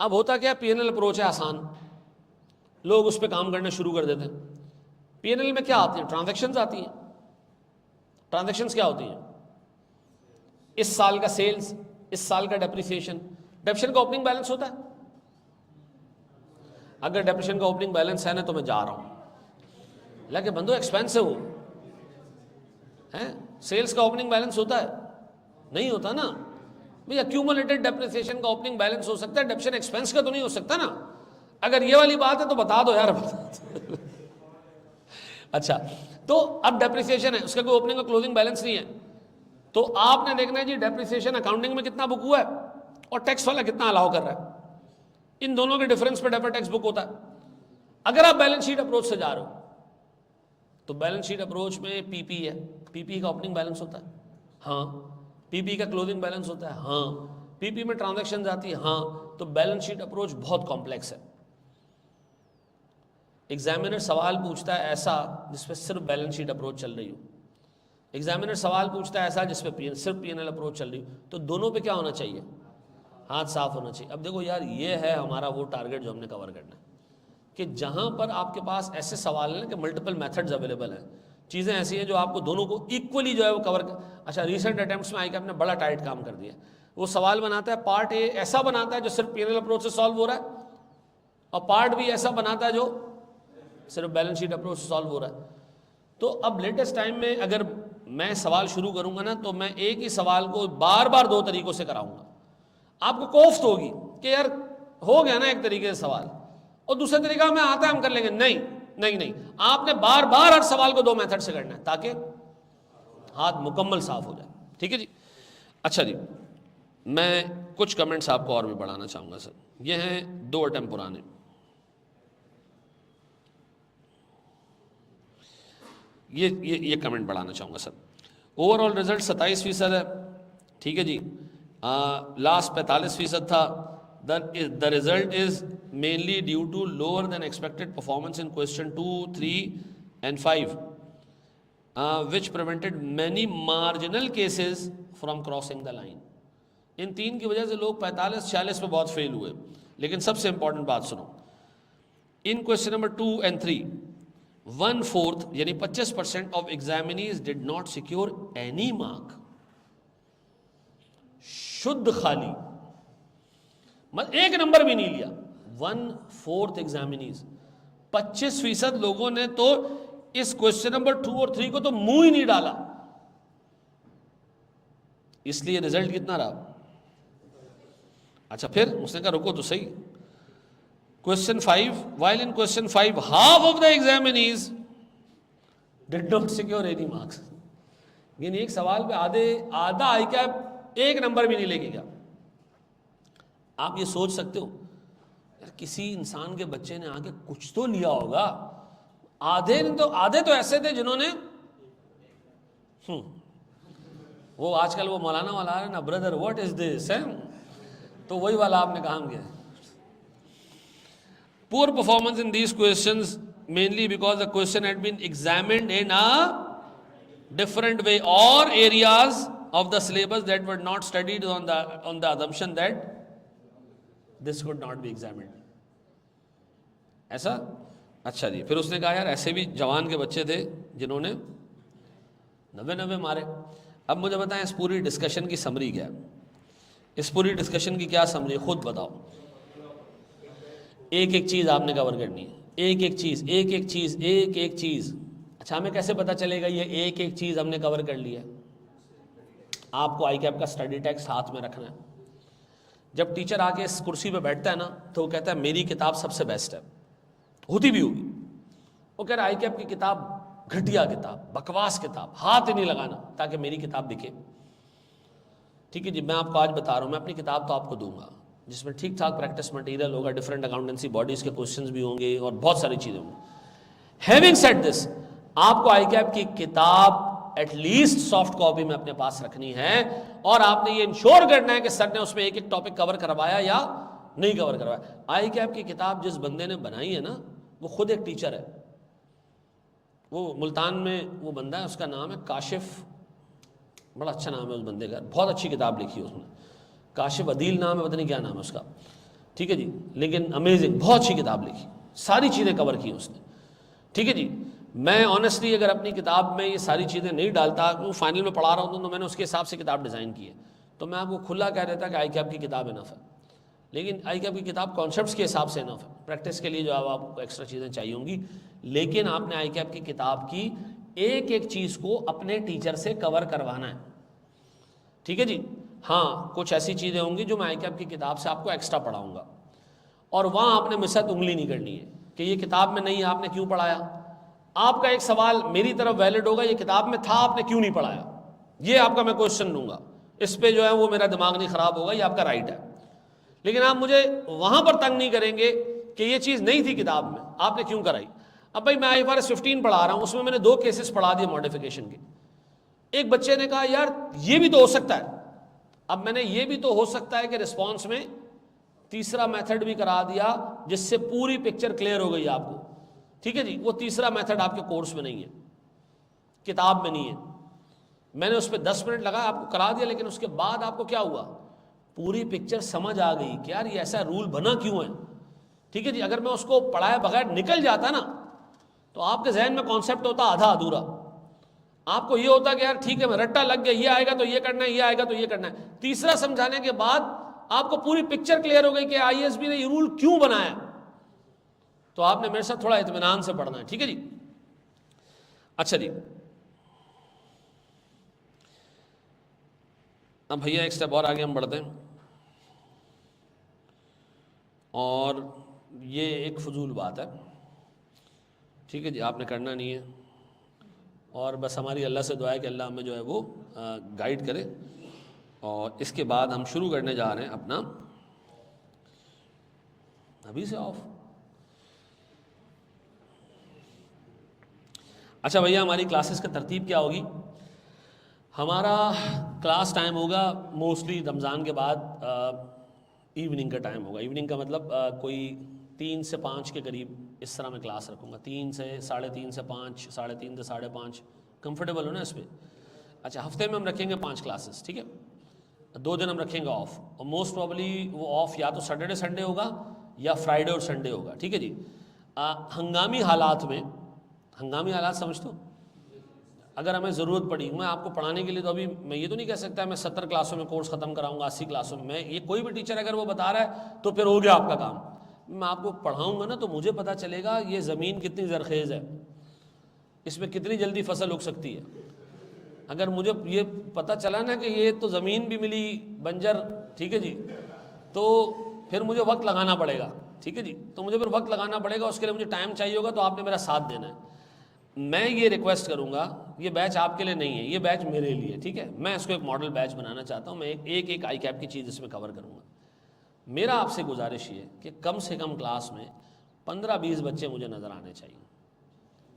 अब होता क्या, पीएनएल अप्रोच है आसान, लोग उस पर काम करना शुरू कर देते हैं। पीएनएल में क्या आती है, ट्रांजैक्शंस आती हैं। ट्रांजैक्शंस क्या होती हैं, इस साल का सेल्स, इस साल का डेप्रिसिएशन। डेप्रिसिएशन का ओपनिंग बैलेंस होता है, अगर डेप्रिसिएशन का ओपनिंग बैलेंस है ना तो मैं जा रहा हूं, लेकिन बंदो एक्सपेंस है वो है। सेल्स का ओपनिंग बैलेंस होता है, नहीं होता ना भाई। अक्यूमुलेटेड डेप्रिसिएशन का ओपनिंग बैलेंस हो सकता है, डेप्रिसिएशन एक्सपेंस का तो नहीं हो सकता ना। अगर ये वाली बात है तो बता दो यार, अच्छा, तो अब डेप्रिसिएशन है, उसका कोई ओपनिंग और क्लोजिंग बैलेंस नहीं है, तो आपने देखना है जी डेप्रिसिएशन अकाउंटिंग में कितना बुक हुआ है और टैक्स वाला कितना अलाउ कर रहा है, इन दोनों के डिफरेंस पे डेफर्ड टैक्स बुक होता है। अगर आप बैलेंस शीट अप्रोच से जा रहे हो तो बैलेंस शीट अप्रोच में पीपी है, पीपी का ओपनिंग बैलेंस होता है, हाँ, पीपी का क्लोजिंग बैलेंस होता है, हाँ, पीपी में ट्रांजैक्शंस आती है, हाँ। तो बैलेंस शीट अप्रोच बहुत कॉम्प्लेक्स है। एग्जामिनर सवाल पूछता है ऐसा जिसपे सिर्फ बैलेंस शीट अप्रोच चल रही हो, एग्जामिनर सवाल पूछता है ऐसा जिसपे सिर्फ पीएनएल अप्रोच चल रही हो, तो दोनों पे क्या होना चाहिए, हाथ साफ होना चाहिए। अब देखो यार, ये है हमारा वो टारगेट जो हमने कवर करना है, कि जहां पर आपके पास ऐसे सवाल हैं कि मल्टीपल मेथड्स अवेलेबल हैं, चीज़ें ऐसी हैं जो आपको दोनों को इक्वली जो है वो कवर कर। अच्छा, रिसेंट अटेम्प्ट्स में आईकैप ने बड़ा टाइट काम कर दिया, वो सवाल बनाता है पार्ट ए ऐसा बनाता है जो सिर्फ पीएनएल अप्रोच से सॉल्व हो रहा है, और पार्ट बी ऐसा बनाता है जो सिर्फ बैलेंस शीट अप्रोच से सॉल्व हो रहा है। तो अब लेटेस्ट टाइम में अगर मैं सवाल शुरू करूंगा ना, तो मैं एक ही सवाल को बार बार दो तरीकों से कराऊंगा। आपको कोफ्त होगी कि यार हो गया ना एक तरीके से सवाल, और दूसरे तरीका में आता है हम कर लेंगे, नहीं नहीं नहीं, आपने बार बार हर सवाल को दो मेथड से करना है ताकि हाथ मुकम्मल साफ हो जाए। ठीक है जी। अच्छा जी, मैं कुछ कमेंट्स आपको और भी बढ़ाना चाहूंगा सर। ये हैं 2 अटेम्प्ट पुराने। ये कमेंट बढ़ाना चाहूँगा सर। ओवरऑल रिजल्ट 27% है, ठीक है जी। लास्ट 45% था। The result is mainly due to lower than expected performance in question 2, 3 and 5 which prevented many marginal cases from crossing the line. इन 3 की वजह से लोग 45-46 पे बहुत फेल हुए। लेकिन सबसे इंपॉर्टेंट बात सुनो, इन क्वेश्चन नंबर 2 and 3 1/4 यानी 25% of examinees did not secure any mark. शुद्ध खाली, मतलब एक नंबर भी नहीं लिया। 1/4 एग्जामिनीज, 25% लोगों ने तो इस क्वेश्चन नंबर 2 और 3 को तो मुंह ही नहीं डाला। इसलिए रिजल्ट कितना रहा? अच्छा, फिर उसने कहा रुको तो सही। Question 5, while in question 5 half of the examinees did not secure any marks। यानी एक सवाल पे आधा आईकैप एक नंबर भी नहीं लेके गया। आप ये सोच सकते हो यार, किसी इंसान के बच्चे ने आके कुछ तो लिया होगा। आधे तो ऐसे थे जिन्होंने वो आजकल वो मौलाना वाला है ना, ब्रदर व्हाट इज दिस, है तो वही वाला आपने काम किया। Poor performance in these questions mainly because the question had been examined in a different way or areas of the syllabus that were not studied on the assumption that this could not be examined। ऐसा? अच्छा जी। फिर उसने कहा यार ऐसे भी जवान के बच्चे थे जिन्होंने 90 मारे। अब मुझे बताएं इस पूरी डिस्कशन की समरी क्या है? इस पूरी डिस्कशन की क्या समरी, खुद बताओ। एक एक चीज़ आपने कवर करनी है, एक एक चीज़। अच्छा, हमें कैसे पता चलेगा ये एक एक चीज़ हमने कवर कर ली है? आपको आईकैप का स्टडी टेक्स्ट हाथ में रखना है। जब टीचर आके इस कुर्सी पे बैठता है ना, तो वो कहता है मेरी किताब सबसे बेस्ट है, होती भी होगी। वो कह रहा है आईकैप की किताब घटिया किताब, बकवास किताब, हाथ ही नहीं लगाना ताकि मेरी किताब दिखे। ठीक है जी, मैं आपको आज बता रहा हूँ, मैं अपनी किताब तो आपको दूंगा जिसमें ठीक ठाक प्रैक्टिस मटेरियल होगा, डिफरेंट अकाउंटेंसी बॉडीज़ के क्वेश्चंस भी होंगे और बहुत सारी चीज़ें होंगी। हैविंग सेड दिस, आपको आईकैप की किताब एटलीस्ट सॉफ्ट कॉपी में अपने पास रखनी है और आपने ये इंश्योर करना है कि सर ने उसमें एक एक टॉपिक कवर करवाया या नहीं कवर करवाया। आईकैप की किताब जिस बंदे ने बनाई है ना, वो खुद एक टीचर है। वो मुल्तान में वो बंदा है, उसका नाम है काशिफ, बड़ा अच्छा नाम है उस बंदे का, बहुत अच्छी किताब लिखी है उसने, काशिफ अदील नाम है, पता नहीं क्या नाम है उसका, ठीक है जी, लेकिन अमेजिंग, बहुत अच्छी किताब लिखी, सारी चीज़ें कवर की उसने, ठीक है जी। मैं ऑनेस्टली अगर अपनी किताब में ये सारी चीज़ें नहीं डालता, वो फाइनल में पढ़ा रहा हूँ तो मैंने उसके हिसाब से किताब डिज़ाइन की है, तो मैं आपको खुला कह देता कि आईकैप की किताब इनफ है। लेकिन आईकैप की किताब कॉन्सेप्ट्स के हिसाब से इनफ है, प्रैक्टिस के लिए जो आपको एक्स्ट्रा चीज़ें चाहिए होंगी, लेकिन आपने आईकैप की किताब की एक एक चीज़ को अपने टीचर से कवर करवाना है, ठीक है जी। हाँ, कुछ ऐसी चीज़ें होंगी जो मैं आईकैप की किताब से आपको एक्स्ट्रा पढ़ाऊँगा, और वहाँ आपने मिसत उंगली नहीं करनी है कि ये किताब में नहीं है, आपने क्यों पढ़ाया। आपका एक सवाल मेरी तरफ वैलिड होगा, ये किताब में था, आपने क्यों नहीं पढ़ाया, ये आपका मैं क्वेश्चन लूँगा, इस पर जो है वो मेरा दिमाग नहीं ख़राब होगा, ये आपका राइट है। लेकिन आप मुझे वहाँ पर तंग नहीं करेंगे कि ये चीज़ नहीं थी किताब में, आपने क्यों कराई। अब भाई मैं IFRS 15 पढ़ा रहा हूँ, उसमें मैंने 2 केसेस पढ़ा दिए मॉडिफिकेशन के। एक बच्चे ने कहा यार ये भी तो हो सकता है, अब मैंने ये भी तो हो सकता है कि रिस्पॉन्स में तीसरा मेथड भी करा दिया जिससे पूरी पिक्चर क्लियर हो गई आपको, ठीक है जी। वो तीसरा मेथड आपके कोर्स में नहीं है, किताब में नहीं है, मैंने उस पर 10 मिनट लगा आपको करा दिया, लेकिन उसके बाद आपको क्या हुआ, पूरी पिक्चर समझ आ गई कि यार ये ऐसा रूल बना क्यों है, ठीक है जी। अगर मैं उसको पढ़ाए बगैर निकल जाता ना, तो आपके जहन में कॉन्सेप्ट होता आधा अधूरा, आपको ये होता कि यार ठीक है मैं रट्टा लग गया, ये आएगा तो ये करना है, ये आएगा तो ये करना है। तीसरा समझाने के बाद आपको पूरी पिक्चर क्लियर हो गई कि IASB ने ये रूल क्यों बनाया, तो आपने मेरे साथ थोड़ा इत्मीनान से पढ़ना है, ठीक है जी। अच्छा जी, अब भैया एक स्टेप और आगे हम बढ़ते हैं, और ये एक फजूल बात है, ठीक है जी, आपने करना नहीं है, और बस हमारी अल्लाह से दुआ है कि अल्लाह हमें जो है वो गाइड करे। और इसके बाद हम शुरू करने जा रहे हैं अपना, अभी से ऑफ। अच्छा भैया, हमारी क्लासेस का तरतीब क्या होगी। हमारा क्लास टाइम होगा मोस्टली रमज़ान के बाद इवनिंग का टाइम होगा। इवनिंग का मतलब कोई 3 से 5 के करीब इस तरह मैं क्लास रखूँगा, 3 से 3:30 से 5, 3:30 से 5:30, कंफर्टेबल हो ना इस पर। अच्छा, हफ्ते में हम रखेंगे 5 क्लासेस, ठीक है, 2 दिन हम रखेंगे ऑफ, और मोस्ट प्रॉब्ली वो ऑफ या तो सैटरडे संडे होगा या फ्राइडे और संडे होगा, ठीक है जी। हंगामी हालात में, हंगामी हालात समझते हो, अगर हमें ज़रूरत पड़ी, मैं आपको पढ़ाने के लिए, तो अभी मैं ये तो नहीं कह सकता मैं 70 क्लासों में कोर्स ख़त्म कराऊंगा, 80 क्लासों में, मैं ये कोई भी टीचर अगर वो बता रहा है तो फिर हो गया आपका काम। मैं आपको पढ़ाऊंगा ना तो मुझे पता चलेगा ये ज़मीन कितनी ज़रखेज़ है, इसमें कितनी जल्दी फसल उग सकती है। अगर मुझे ये पता चला ना कि ये तो ज़मीन भी मिली बंजर, ठीक है जी, तो फिर मुझे वक्त लगाना पड़ेगा, ठीक है जी, तो मुझे फिर वक्त लगाना पड़ेगा, उसके लिए मुझे टाइम चाहिए होगा, तो आपने मेरा साथ देना है। मैं ये रिक्वेस्ट करूंगा, ये बैच आपके लिए नहीं है, ये बैच मेरे लिए, ठीक है। मैं इसको एक मॉडल बैच बनाना चाहता हूँ, मैं एक आईकैप की चीज़ इसमें कवर करूँगा। मेरा आपसे गुजारिश ये कि कम से कम क्लास में 15-20 बच्चे मुझे नज़र आने चाहिए,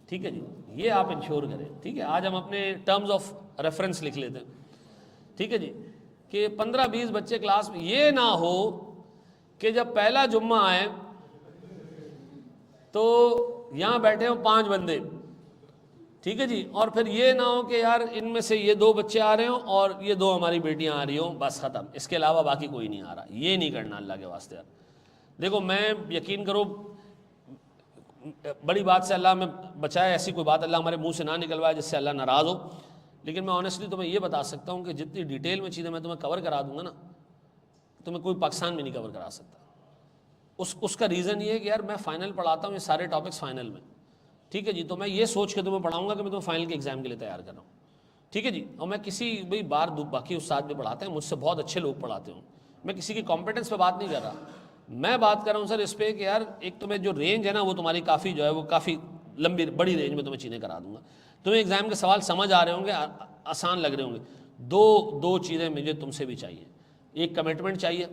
ठीक है जी, ये आप इंश्योर करें, ठीक है। आज हम अपने टर्म्स ऑफ रेफरेंस लिख लेते हैं, ठीक है जी, कि 15-20 बच्चे क्लास में, ये ना हो कि जब पहला जुम्मा आए तो यहाँ बैठे हो 5 बंदे, ठीक है जी, और फिर ये ना हो कि यार इनमें से ये 2 बच्चे आ रहे हो और ये 2 हमारी बेटियां आ रही हो, बस ख़त्म, इसके अलावा बाकी कोई नहीं आ रहा। ये नहीं करना अल्लाह के वास्ते यार। देखो, मैं यकीन करो, बड़ी बात से अल्लाह में बचाए, ऐसी कोई बात अल्लाह हमारे मुंह से ना निकलवाए जिससे अल्लाह नाराज़ हो, लेकिन मैं ऑनेस्टली तुम्हें ये बता सकता हूँ कि जितनी डिटेल में चीज़ें मैं तुम्हें कवर करा दूंगा ना, तो मैं कोई पाकिस्तान में नहीं कवर करा सकता। उसका रीज़न ये है कि यार मैं फ़ाइनल पढ़ाता हूँ, ये सारे टॉपिक्स फ़ाइनल में, ठीक है जी, तो मैं ये सोच के तुम्हें पढ़ाऊंगा कि मैं तुम्हें फाइनल के एग्जाम के लिए तैयार कर रहा हूँ, ठीक है जी। और मैं किसी भाई बाकी उस्ताद भी पढ़ाते हैं, मुझसे बहुत अच्छे लोग पढ़ाते हूँ, मैं किसी की कॉम्पिटेंस पे बात नहीं कर रहा, मैं बात कर रहा हूँ सर इस पर कि यार एक तुम्हें जो रेंज है ना, वो तुम्हारी काफ़ी जो है वो काफ़ी लंबी बड़ी रेंज में तुम्हें चीज़ें करा दूंगा। तुम्हें एग्जाम के सवाल समझ आ रहे होंगे, आसान लग रहे होंगे, दो चीज़ें मुझे तुमसे भी चाहिए। एक कमिटमेंट चाहिए,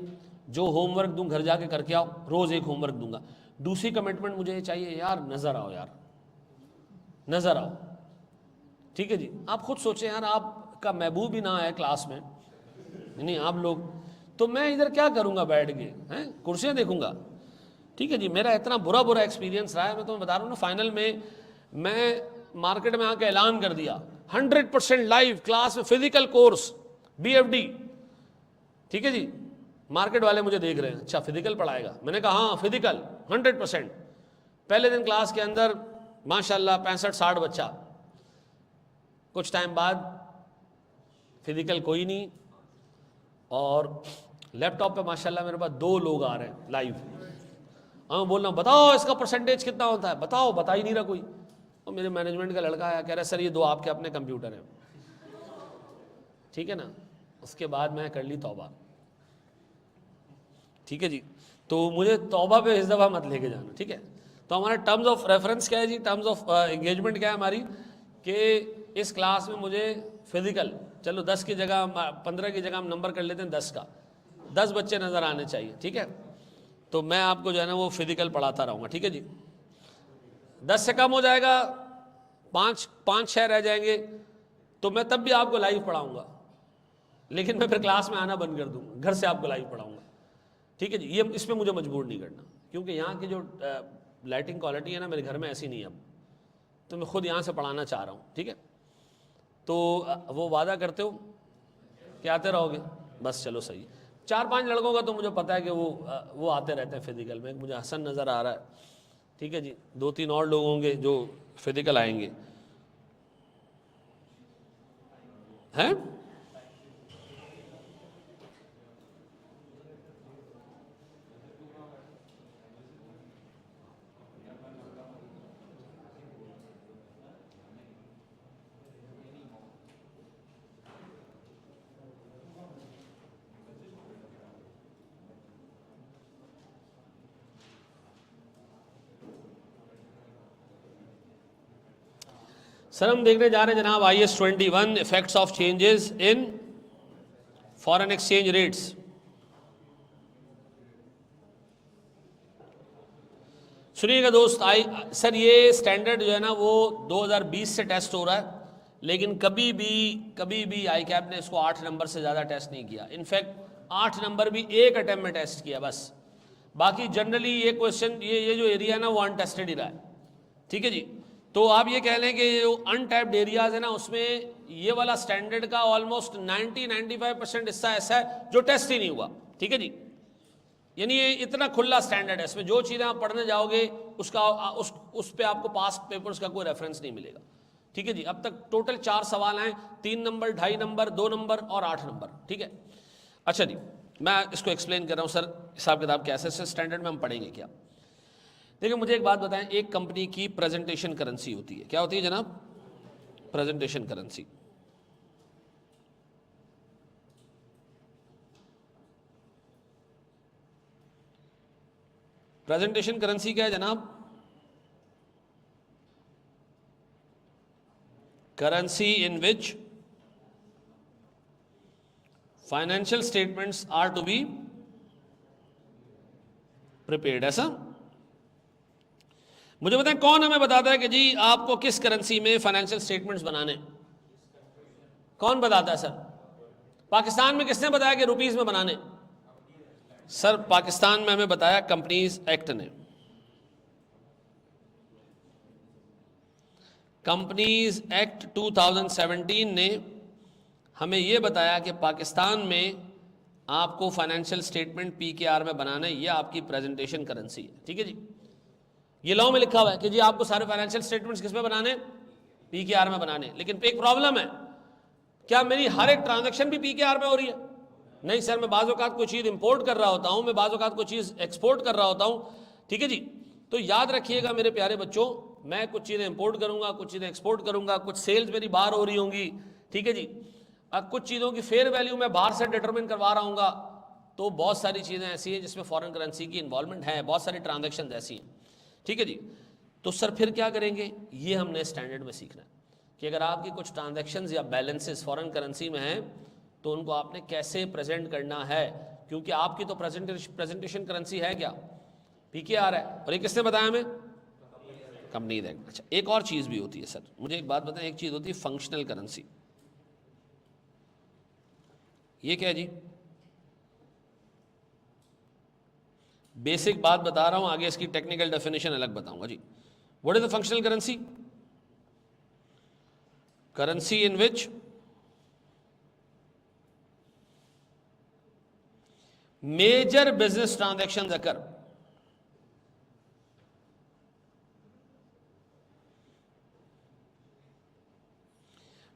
जो होमवर्क दूं घर जाके करके आओ, रोज़ एक होमवर्क दूंगा। दूसरी कमिटमेंट मुझे ये चाहिए, यार नज़र आओ, यार नज़र आओ। ठीक है जी, आप खुद सोचें यार, आपका महबूब ही ना आए क्लास में, नहीं आप लोग, तो मैं इधर क्या करूंगा बैठ के, हैं कुर्सियाँ देखूंगा। ठीक है जी, मेरा इतना बुरा एक्सपीरियंस रहा है, मैं तुम्हें बता रहा हूँ ना। फाइनल में मैं मार्केट में आके ऐलान कर दिया 100% लाइव क्लास में फिजिकल कोर्स BFD। ठीक है जी, मार्केट वाले मुझे देख रहे हैं, अच्छा फिजिकल पढ़ाएगा, मैंने कहा हाँ फिजिकल 100%। पहले दिन क्लास के अंदर माशाल्लाह 65-60 बच्चा, कुछ टाइम बाद फिजिकल कोई नहीं, और लैपटॉप पे माशाल्लाह मेरे पास 2 लोग आ रहे हैं लाइव। मैं बोल रहा हूँ बताओ इसका परसेंटेज कितना होता है, बताओ, बता ही नहीं रहा कोई। और मेरे मैनेजमेंट का लड़का आया, कह रहा है सर ये 2 आपके अपने कंप्यूटर हैं। ठीक है ना, उसके बाद मैं कर ली तौबा। ठीक है जी, तो मुझे तौबा पे इस दफ़ा मत लेके जाना। ठीक है, तो हमारा टर्म्स ऑफ रेफरेंस क्या है जी, टर्म्स ऑफ एंगेजमेंट क्या है हमारी, कि इस क्लास में मुझे फिजिकल, चलो 10 की जगह 15 की जगह हम नंबर कर लेते हैं 10 का, 10 बच्चे नज़र आने चाहिए। ठीक है, तो मैं आपको जो है ना वो फिजिकल पढ़ाता रहूँगा। ठीक है जी, 10 से कम हो जाएगा, 5-6 रह जाएंगे, तो मैं तब भी आपको लाइव पढ़ाऊँगा, लेकिन मैं फिर क्लास में आना बंद कर दूँगा, घर से आपको लाइव पढ़ाऊँगा। ठीक है जी, ये इसमें मुझे मजबूर नहीं करना, क्योंकि यहाँ की जो लाइटिंग क्वालिटी है ना मेरे घर में ऐसी नहीं है अब, तो मैं खुद यहाँ से पढ़ाना चाह रहा हूँ। ठीक है, तो वो वादा करते हो कि आते रहोगे, बस चलो सही। 4-5 लड़कों का तो मुझे पता है कि वो आते रहते हैं फिजिकल में, मुझे हसन नज़र आ रहा है। ठीक है जी, 2-3 और लोग होंगे जो फिजिकल आएंगे, हैं? सर हम देखने जा रहे हैं जनाब IS 21 effects of changes in foreign exchange rates. सुनिएगा दोस्त, सर ये स्टैंडर्ड जो है ना वो 2020 से टेस्ट हो रहा है, लेकिन कभी भी ICAP ने इसको 8 नंबर से ज़्यादा टेस्ट नहीं किया। इनफैक्ट 8 नंबर भी एक अटेम्प्ट में टेस्ट किया बस, बाकी जनरली ये क्वेश्चन ये जो एरिया है ना वो अनटेस्टेड ही रहा है। ठीक है जी, तो आप ये कह लें कि जो अनटैप्ड एरियाज है ना उसमें ये वाला स्टैंडर्ड का ऑलमोस्ट 90-95% हिस्सा ऐसा है जो टेस्ट ही नहीं हुआ। ठीक है जी, यानी ये इतना खुला स्टैंडर्ड है, इसमें जो चीज़ें आप पढ़ने जाओगे उसका उस पे आपको पास्ट पेपर्स का कोई रेफरेंस नहीं मिलेगा। ठीक है जी, अब तक टोटल 4 सवाल हैं, 3 नंबर, 2.5 नंबर, 2 नंबर और 8 नंबर। ठीक है, अच्छा जी, मैं इसको एक्सप्लेन कर रहा हूँ सर, हिसाब किताब कैसे स्टैंडर्ड में हम पढ़ेंगे क्या। देखिए मुझे एक बात बताएं, एक कंपनी की प्रेजेंटेशन करेंसी होती है, क्या होती है जनाब? Presentation currency. प्रेजेंटेशन करेंसी क्या है जनाब? Currency in which financial statements are to be prepared. ऐसा मुझे बताएं कौन हमें बताता है कि जी आपको किस करेंसी में फाइनेंशियल स्टेटमेंट्स बनाने, कौन बताता है सर? पाकिस्तान में किसने बताया कि रुपीस में बनाने? सर पाकिस्तान में हमें बताया कंपनीज एक्ट ने। कंपनीज एक्ट 2017 ने हमें यह बताया कि पाकिस्तान में आपको फाइनेंशियल स्टेटमेंट PKR में बनाना है, यह आपकी प्रेजेंटेशन करेंसी है। ठीक है जी, ये लॉ में लिखा हुआ है कि जी आपको सारे फाइनेंशियल स्टेटमेंट्स किस में बनाने? PKR में बनाने। लेकिन एक प्रॉब्लम है, क्या मेरी हर एक ट्रांजैक्शन भी PKR में हो रही है? नहीं सर, मैं बाज़ औक़ात कोई चीज़ इंपोर्ट कर रहा होता हूँ, मैं बाज़ औक़ात कोई चीज़ एक्सपोर्ट कर रहा होता हूँ। ठीक है जी, तो याद रखिएगा मेरे प्यारे बच्चों, मैं कुछ चीज़ें इंपोर्ट करूँगा, कुछ चीज़ें एक्सपोर्ट करूँगा, कुछ सेल्स मेरी बाहर हो रही होंगी। ठीक है जी, अब कुछ चीज़ों की फेयर वैल्यू मैं बाहर से डिटरमिन करवा रहा हूँगा, तो बहुत सारी चीज़ें ऐसी हैं जिसमें फॉरेन करेंसी की इन्वॉल्वमेंट है, बहुत सारी ट्रांजेक्शन ऐसी हैं। ठीक है जी, तो सर फिर क्या करेंगे? ये हमने स्टैंडर्ड में सीखना है कि अगर आपकी कुछ ट्रांजैक्शंस या बैलेंसेस फॉरेन करेंसी में हैं तो उनको आपने कैसे प्रेजेंट करना है, क्योंकि आपकी तो प्रेजेंटेशन करेंसी है क्या, PKR है। और ये किसने बताया हमें? Company act. अच्छा, एक और चीज़ भी होती है सर, मुझे एक बात बताएं, एक चीज़ होती है फंक्शनल करेंसी। ये क्या है जी? बेसिक बात बता रहा हूं, आगे इसकी टेक्निकल डेफिनेशन अलग बताऊंगा जी। What is the functional currency? Currency in which major business transactions occur.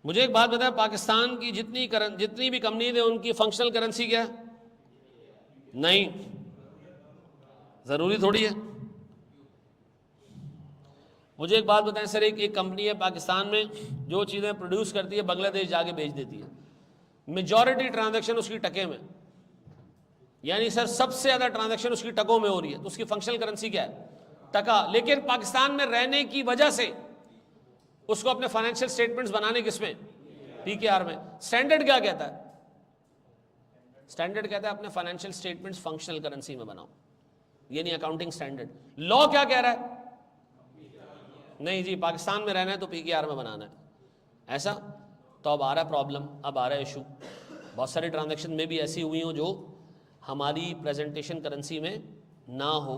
मुझे एक बात बताएं, पाकिस्तान की जितनी भी कंपनी है उनकी फंक्शनल करेंसी क्या है? नहीं, जरूरी थोड़ी है। मुझे एक बात बताएं सर, एक कंपनी है पाकिस्तान में जो चीज़ें प्रोड्यूस करती है बांग्लादेश जाके बेच देती है, मेजॉरिटी ट्रांजैक्शन उसकी टके में, यानी सर सबसे ज़्यादा ट्रांजैक्शन उसकी टकों में हो रही है, तो उसकी फंक्शनल करेंसी क्या है? टका। लेकिन पाकिस्तान में रहने की वजह से उसको अपने फाइनेंशियल स्टेटमेंट्स बनाने किसमें? PKR में। स्टैंडर्ड क्या कहता है? स्टैंडर्ड कहता है अपने फाइनेंशियल स्टेटमेंट्स फंक्शनल करेंसी में बनाओ, ये नहीं अकाउंटिंग स्टैंडर्ड। लॉ क्या कह रहा है? नहीं जी, पाकिस्तान में रहना है तो PKR में बनाना है, ऐसा। तो अब आ रहा है प्रॉब्लम, अब आ रहा है इशू। बहुत सारी ट्रांजैक्शन में भी ऐसी हुई हो जो हमारी प्रेजेंटेशन करेंसी में ना हो,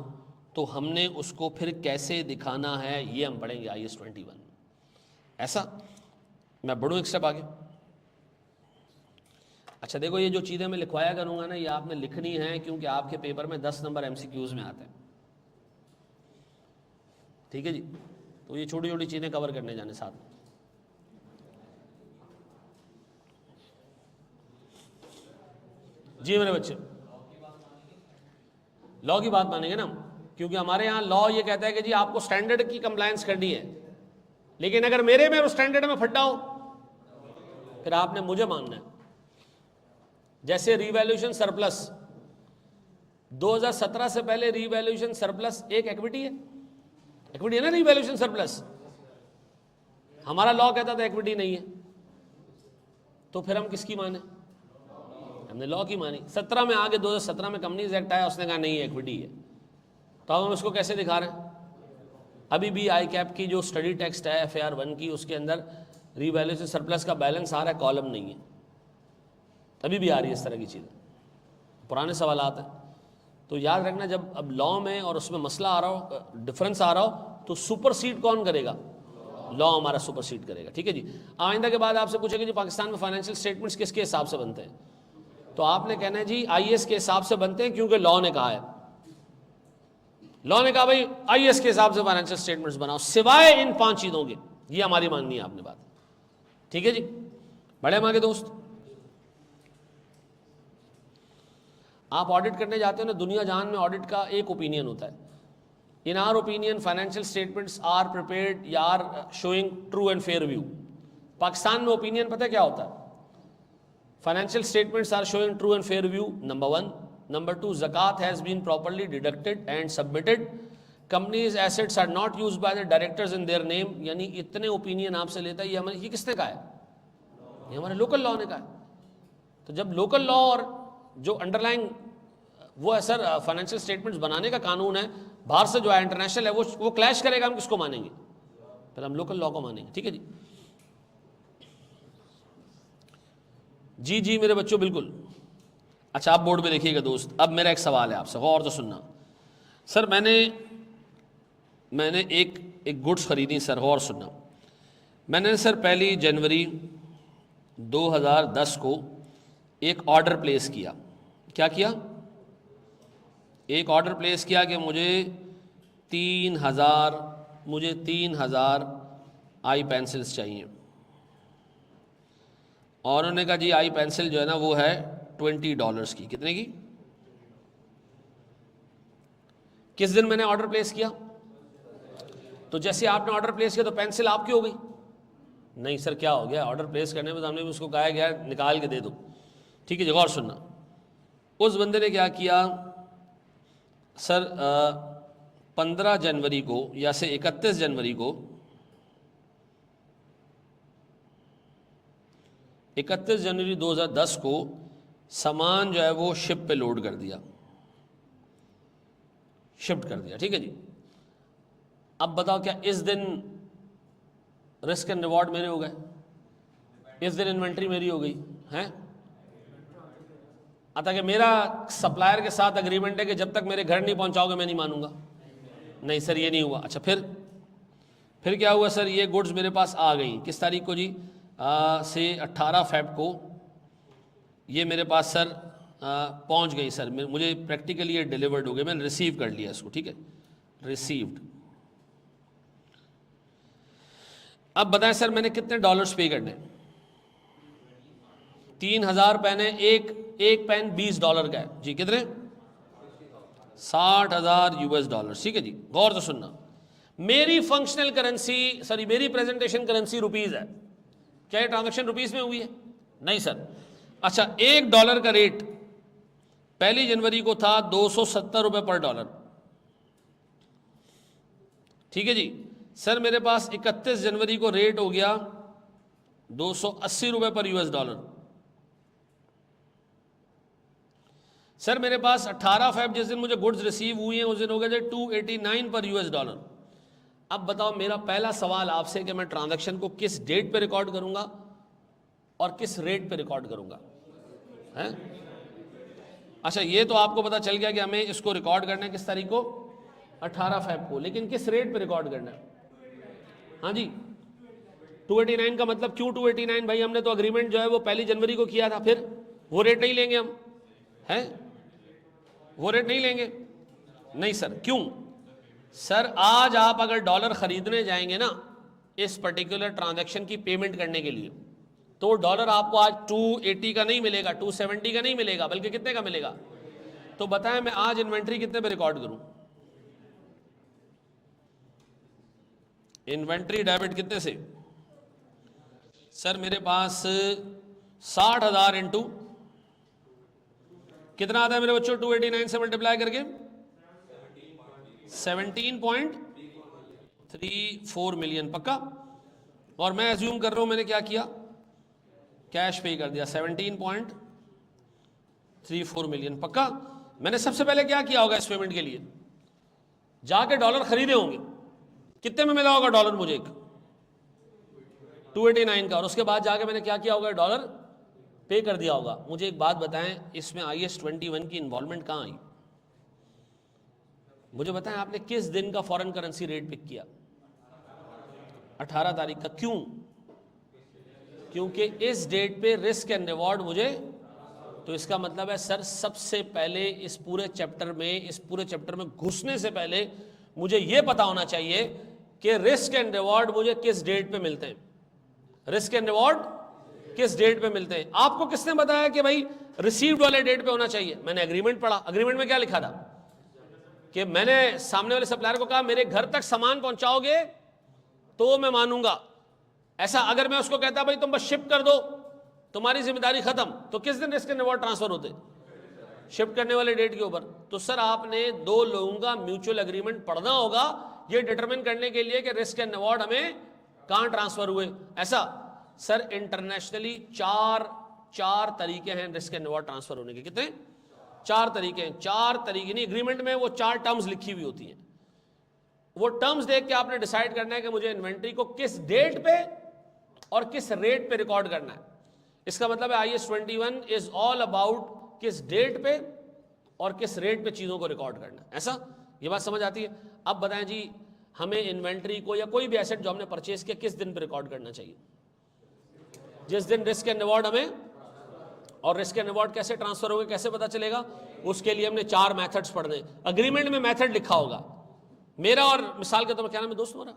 तो हमने उसको फिर कैसे दिखाना है ये हम पढ़ेंगे IAS 21। ऐसा मैं बढ़ूँ एक स्टेप आगे। अच्छा देखो, ये जो चीज़ें मैं लिखवाया करूँगा ना, ये आपने लिखनी है, क्योंकि आपके पेपर में 10 नंबर MCQs में आते हैं, ठीक है जी। तो ये छोटी छोटी चीज़ें कवर करने जाने साथ में। जी मेरे बच्चे, लॉ की बात मानेंगे ना, क्योंकि हमारे यहाँ लॉ ये कहता है कि जी आपको स्टैंडर्ड की कंप्लायंस करनी है, लेकिन अगर मेरे में उस स्टैंडर्ड में फटा हो फिर आपने मुझे मानना है। जैसे रीवैल्यूएशन सरप्लस, 2017 से पहले रीवैल्यूएशन सरप्लस एक इक्विटी है, इक्विटी है ना रीवैल्यूएशन सरप्लस। हमारा लॉ कहता था इक्विटी नहीं है, तो फिर हम किसकी माने? हमने लॉ की मानी। 17 में आगे 2017 में कंपनीज एक्ट आया, उसने कहा नहीं है इक्विटी है, तो अब हम इसको कैसे दिखा रहे हैं? अभी भी ICAP की जो स्टडी टेक्स्ट है FAR 1 की, उसके अंदर रीवैल्यूएशन सरप्लस का बैलेंस आ रहा है, कॉलम नहीं है, अभी भी आ रही है इस तरह की चीज़ें, पुराने सवाल आते हैं। तो याद रखना, जब अब लॉ में और उसमें मसला आ रहा हो, डिफरेंस आ रहा हो, तो सुपरसीड कौन करेगा? लॉ हमारा सुपरसीड करेगा, ठीक है जी। आइंदा के बाद आपसे पूछेंगे जी पाकिस्तान में फाइनेंशियल स्टेटमेंट्स किसके हिसाब से बनते हैं, तो आपने कहना है जी IAS के हिसाब से बनते हैं, क्योंकि लॉ ने कहा है, लॉ ने कहा भाई IAS के हिसाब से फाइनेंशियल स्टेटमेंट्स बनाओ, सिवाय इन 5 चीज़ों के। ये हमारी माननी है आपने बात, ठीक है जी। बड़े हम आगे दोस्त, आप ऑडिट करने जाते हो ना, दुनिया जहान में ऑडिट का एक ओपिनियन होता है, in our opinion financial statements are prepared या are showing true and fair view. Pakistan में ओपिनियन पता है क्या होता है? Financial statements are showing true and fair view, number 1। Number 2, zakat has been properly deducted and submitted, companies assets are not used by the directors in their name. यानी इतने opinion आपसे लेता है, ये किसने कहा है? ये हमारे लोकल लॉ ने कहा है। तो जब लोकल लॉ और जो अंडरलाइंग वो है सर फाइनेंशियल स्टेटमेंट्स बनाने का कानून है, बाहर से जो है इंटरनेशनल है, वो क्लैश करेगा, हम किसको मानेंगे? फिर हम लोकल लॉ को मानेंगे, ठीक है जी। जी जी मेरे बच्चों, बिल्कुल। अच्छा, आप बोर्ड पे देखिएगा दोस्त, अब मेरा एक सवाल है आपसे, गौर से सुनना। सर मैंने एक गुड्स खरीदी सर, गौर सुनना। मैंने सर 1 जनवरी 2010 को एक ऑर्डर प्लेस किया। क्या किया? एक ऑर्डर प्लेस किया कि मुझे 3000 आई पेंसिल्स चाहिए, और उन्होंने कहा जी आई पेंसिल जो है ना वो है $20 की। कितने की? किस दिन मैंने ऑर्डर प्लेस किया? तो जैसे आपने ऑर्डर प्लेस किया तो पेंसिल आपकी हो गई? नहीं सर, क्या हो गया, ऑर्डर प्लेस करने में हमने उसको कहा गया निकाल के दे दो, ठीक है जी। गौर सुनना, उस बंदे ने क्या किया सर, 15 जनवरी को या से 31 जनवरी को 31 जनवरी 2010 को सामान जो है वो शिप पे लोड कर दिया, शिफ्ट कर दिया, ठीक है जी। अब बताओ क्या इस दिन रिस्क एंड रिवॉर्ड मेरे हो गए? इस दिन इन्वेंट्री मेरी हो गई है? अतः कि मेरा सप्लायर के साथ अग्रीमेंट है कि जब तक मेरे घर नहीं पहुंचाओगे मैं नहीं मानूंगा। नहीं सर ये नहीं हुआ। अच्छा फिर क्या हुआ सर? ये गुड्स मेरे पास आ गई किस तारीख को जी? से 18 फेब को ये मेरे पास सर पहुंच गई सर। मुझे प्रैक्टिकली ये डिलीवर्ड हो गए, मैंने रिसीव कर लिया इसको, ठीक है, रिसीव्ड। अब बताएं सर मैंने कितने डॉलर्स पे करने? 3000 पेन है, एक पेन $20 का है जी। कितने? 60,000 US डॉलर, ठीक है जी। गौर से सुनना, मेरी फंक्शनल करेंसी, सॉरी मेरी प्रेजेंटेशन करेंसी रुपीज है। क्या ये ट्रांजैक्शन रुपीज में हुई है? नहीं सर। अच्छा, $1 का रेट 1 जनवरी को था 270 रुपए पर डॉलर, ठीक है जी। सर मेरे पास 31 जनवरी को रेट हो गया 280 रुपए पर US डॉलर। सर मेरे पास 18 फेब जिस दिन मुझे गुड्स रिसीव हुई हैं उस दिन हो गए थे 289 पर US डॉलर। अब बताओ मेरा पहला सवाल आपसे कि मैं ट्रांजैक्शन को किस डेट पे रिकॉर्ड करूंगा और किस रेट पे रिकॉर्ड करूंगा, हैं? अच्छा ये तो आपको पता चल गया कि हमें इसको रिकॉर्ड करना है किस तारीख को? 18 फेब को, लेकिन किस रेट पे रिकॉर्ड करना है? हाँ जी, 289 का मतलब क्यों 289 भाई? हमने तो अग्रीमेंट जो है वो 1 जनवरी को किया था, फिर वो रेट नहीं लेंगे हम, हैं? वो रेट नहीं लेंगे? नहीं सर। क्यों सर? आज आप अगर डॉलर खरीदने जाएंगे ना इस पर्टिकुलर ट्रांजैक्शन की पेमेंट करने के लिए, तो डॉलर आपको आज 280 का नहीं मिलेगा, 270 का नहीं मिलेगा, बल्कि कितने का मिलेगा? तो बताएं मैं आज इन्वेंट्री कितने पे रिकॉर्ड करूं? इन्वेंट्री डेबिट कितने से? सर मेरे पास 60,000 इंटू कितना आता है मेरे बच्चों? 289 से मल्टीप्लाई करके 17.34 मिलियन, पक्का? और मैं एज्यूम कर रहा हूं मैंने क्या किया, कैश पे कर दिया 17.34 मिलियन, पक्का? मैंने सबसे पहले क्या किया होगा इस पेमेंट के लिए? जाके डॉलर खरीदे होंगे। कितने में मिला होगा डॉलर मुझे? 289 का। और उसके बाद जाके मैंने क्या किया होगा? डॉलर पे कर दिया होगा। मुझे एक बात बताएं, इसमें IS-21 की इन्वॉल्वमेंट कहां आई? मुझे बताएं आपने किस दिन का फॉरेन करेंसी रेट पिक किया? 18 तारीख का। क्यों? क्योंकि इस डेट पे रिस्क एंड रिवॉर्ड मुझे, तो इसका मतलब है सर सबसे पहले इस पूरे चैप्टर में घुसने से पहले मुझे यह पता होना चाहिए कि रिस्क एंड रिवॉर्ड मुझे किस डेट पे मिलते हैं। रिस्क एंड रिवॉर्ड किस डेट पे मिलते हैं? आपको किसने बताया कि भाई रिसीव्ड वाले डेट पे होना चाहिए? मैंने एग्रीमेंट पढ़ा, अग्रीमेंट में क्या लिखा था कि मैंने सामने वाले सप्लायर को कहा मेरे घर तक सामान पहुंचाओगे तो मैं मानूंगा। ऐसा अगर मैं उसको कहता भाई तुम बस शिप कर दो, तुम्हारी जिम्मेदारी खत्म, तो किस दिन रिस्क एंड रिवॉर्ड ट्रांसफर होते? शिफ्ट करने वाले डेट के ऊपर। तो सर आपने दो लोगों का म्यूचुअल एग्रीमेंट पढ़ना होगा ये डिटरमिन करने के लिए कि रिस्क एंड रिवॉर्ड हमें कहां ट्रांसफर हुए। ऐसा सर इंटरनेशनली चार तरीके हैं रिस्क एंड रिवॉर्ड ट्रांसफर होने के। कितने? 4 तरीके हैं। 4 तरीके नहीं, एग्रीमेंट में वो 4 टर्म्स लिखी हुई होती हैं। वो टर्म्स देख के आपने डिसाइड करना है कि मुझे इन्वेंट्री को किस डेट पे और किस रेट पे रिकॉर्ड करना है। इसका मतलब है IS-21 इज ऑल अबाउट किस डेट पे और किस रेट पे चीजों को रिकॉर्ड करना है। ऐसा ये बात समझ आती है? अब बताएं जी हमें इन्वेंट्री को या कोई भी एसेट जो हमने परचेज किया किस दिन पे रिकॉर्ड करना चाहिए? जिस दिन रिस्क एंड रिवॉर्ड हमें, और रिस्क एंड रिवॉर्ड कैसे ट्रांसफर होगा कैसे पता चलेगा? उसके लिए हमने 4 मेथड्स पढ़ने। अग्रीमेंट में मेथड लिखा होगा मेरा और मिसाल के तौर पर क्या नाम है दोस्त मेरा?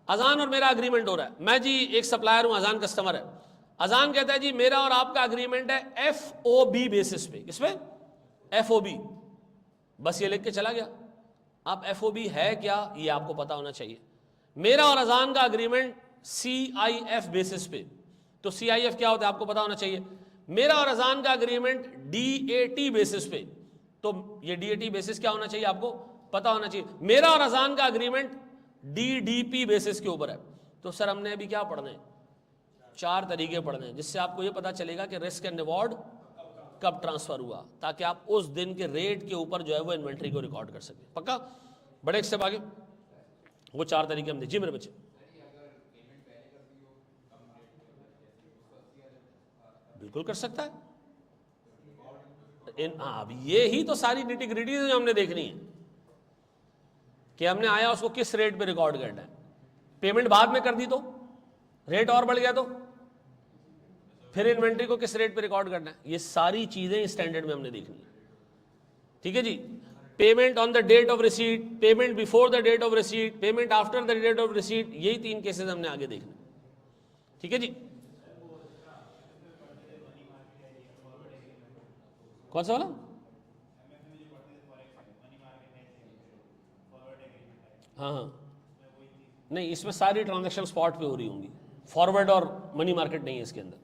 अजान और मेरा अग्रीमेंट हो रहा है। मैं जी एक सप्लायर हूं, अजान कस्टमर है। अजान कहता है जी मेरा और आपका अग्रीमेंट है FOB बेसिस पे। किसपे? FOB। बस ये लिख के चला गया। आप FOB है क्या ये आपको पता होना चाहिए। मेरा और अजान का अग्रीमेंट CIF बेसिस पे, तो CIF क्या होता है आपको पता होना चाहिए। मेरा और अजान का अग्रीमेंट DAT बेसिस पे, तो ये DAT बेसिस क्या होना चाहिए आपको पता होना चाहिए। मेरा और अजान का अग्रीमेंट DDP बेसिस के ऊपर है। तो सर हमने अभी क्या पढ़ना है? 4 तरीके पढ़ने हैं जिससे आपको ये पता चलेगा कि रिस्क एंड रिवॉर्ड कब ट्रांसफर हुआ, ताकि आप उस दिन के रेट के ऊपर जो है वो इन्वेंट्री को रिकॉर्ड कर सकें। पक्का? बड़े एक स्टेप आगे, वो 4 तरीके हम देखिए मेरे बच्चे। बिल्कुल कर सकता है। हाँ, अब ये ही तो सारी निटी ग्रिटी जो हमने देखनी है कि हमने आया उसको किस रेट पे रिकॉर्ड करना है। पेमेंट बाद में कर दी तो रेट और बढ़ गया तो फिर इन्वेंट्री को किस रेट पे रिकॉर्ड करना है। ये सारी चीजें स्टैंडर्ड में हमने देखनी है। ठीक है जी। Payment on the date of receipt, payment before the date of receipt, payment after the date of receipt, यही 3 केसेस हमने आगे देखने। ठीक है जी। कौन सा वाला? हाँ हाँ, नहीं, इसमें सारी ट्रांजैक्शन स्पॉट पे हो रही होंगी, फॉरवर्ड और मनी मार्केट नहीं है इसके अंदर।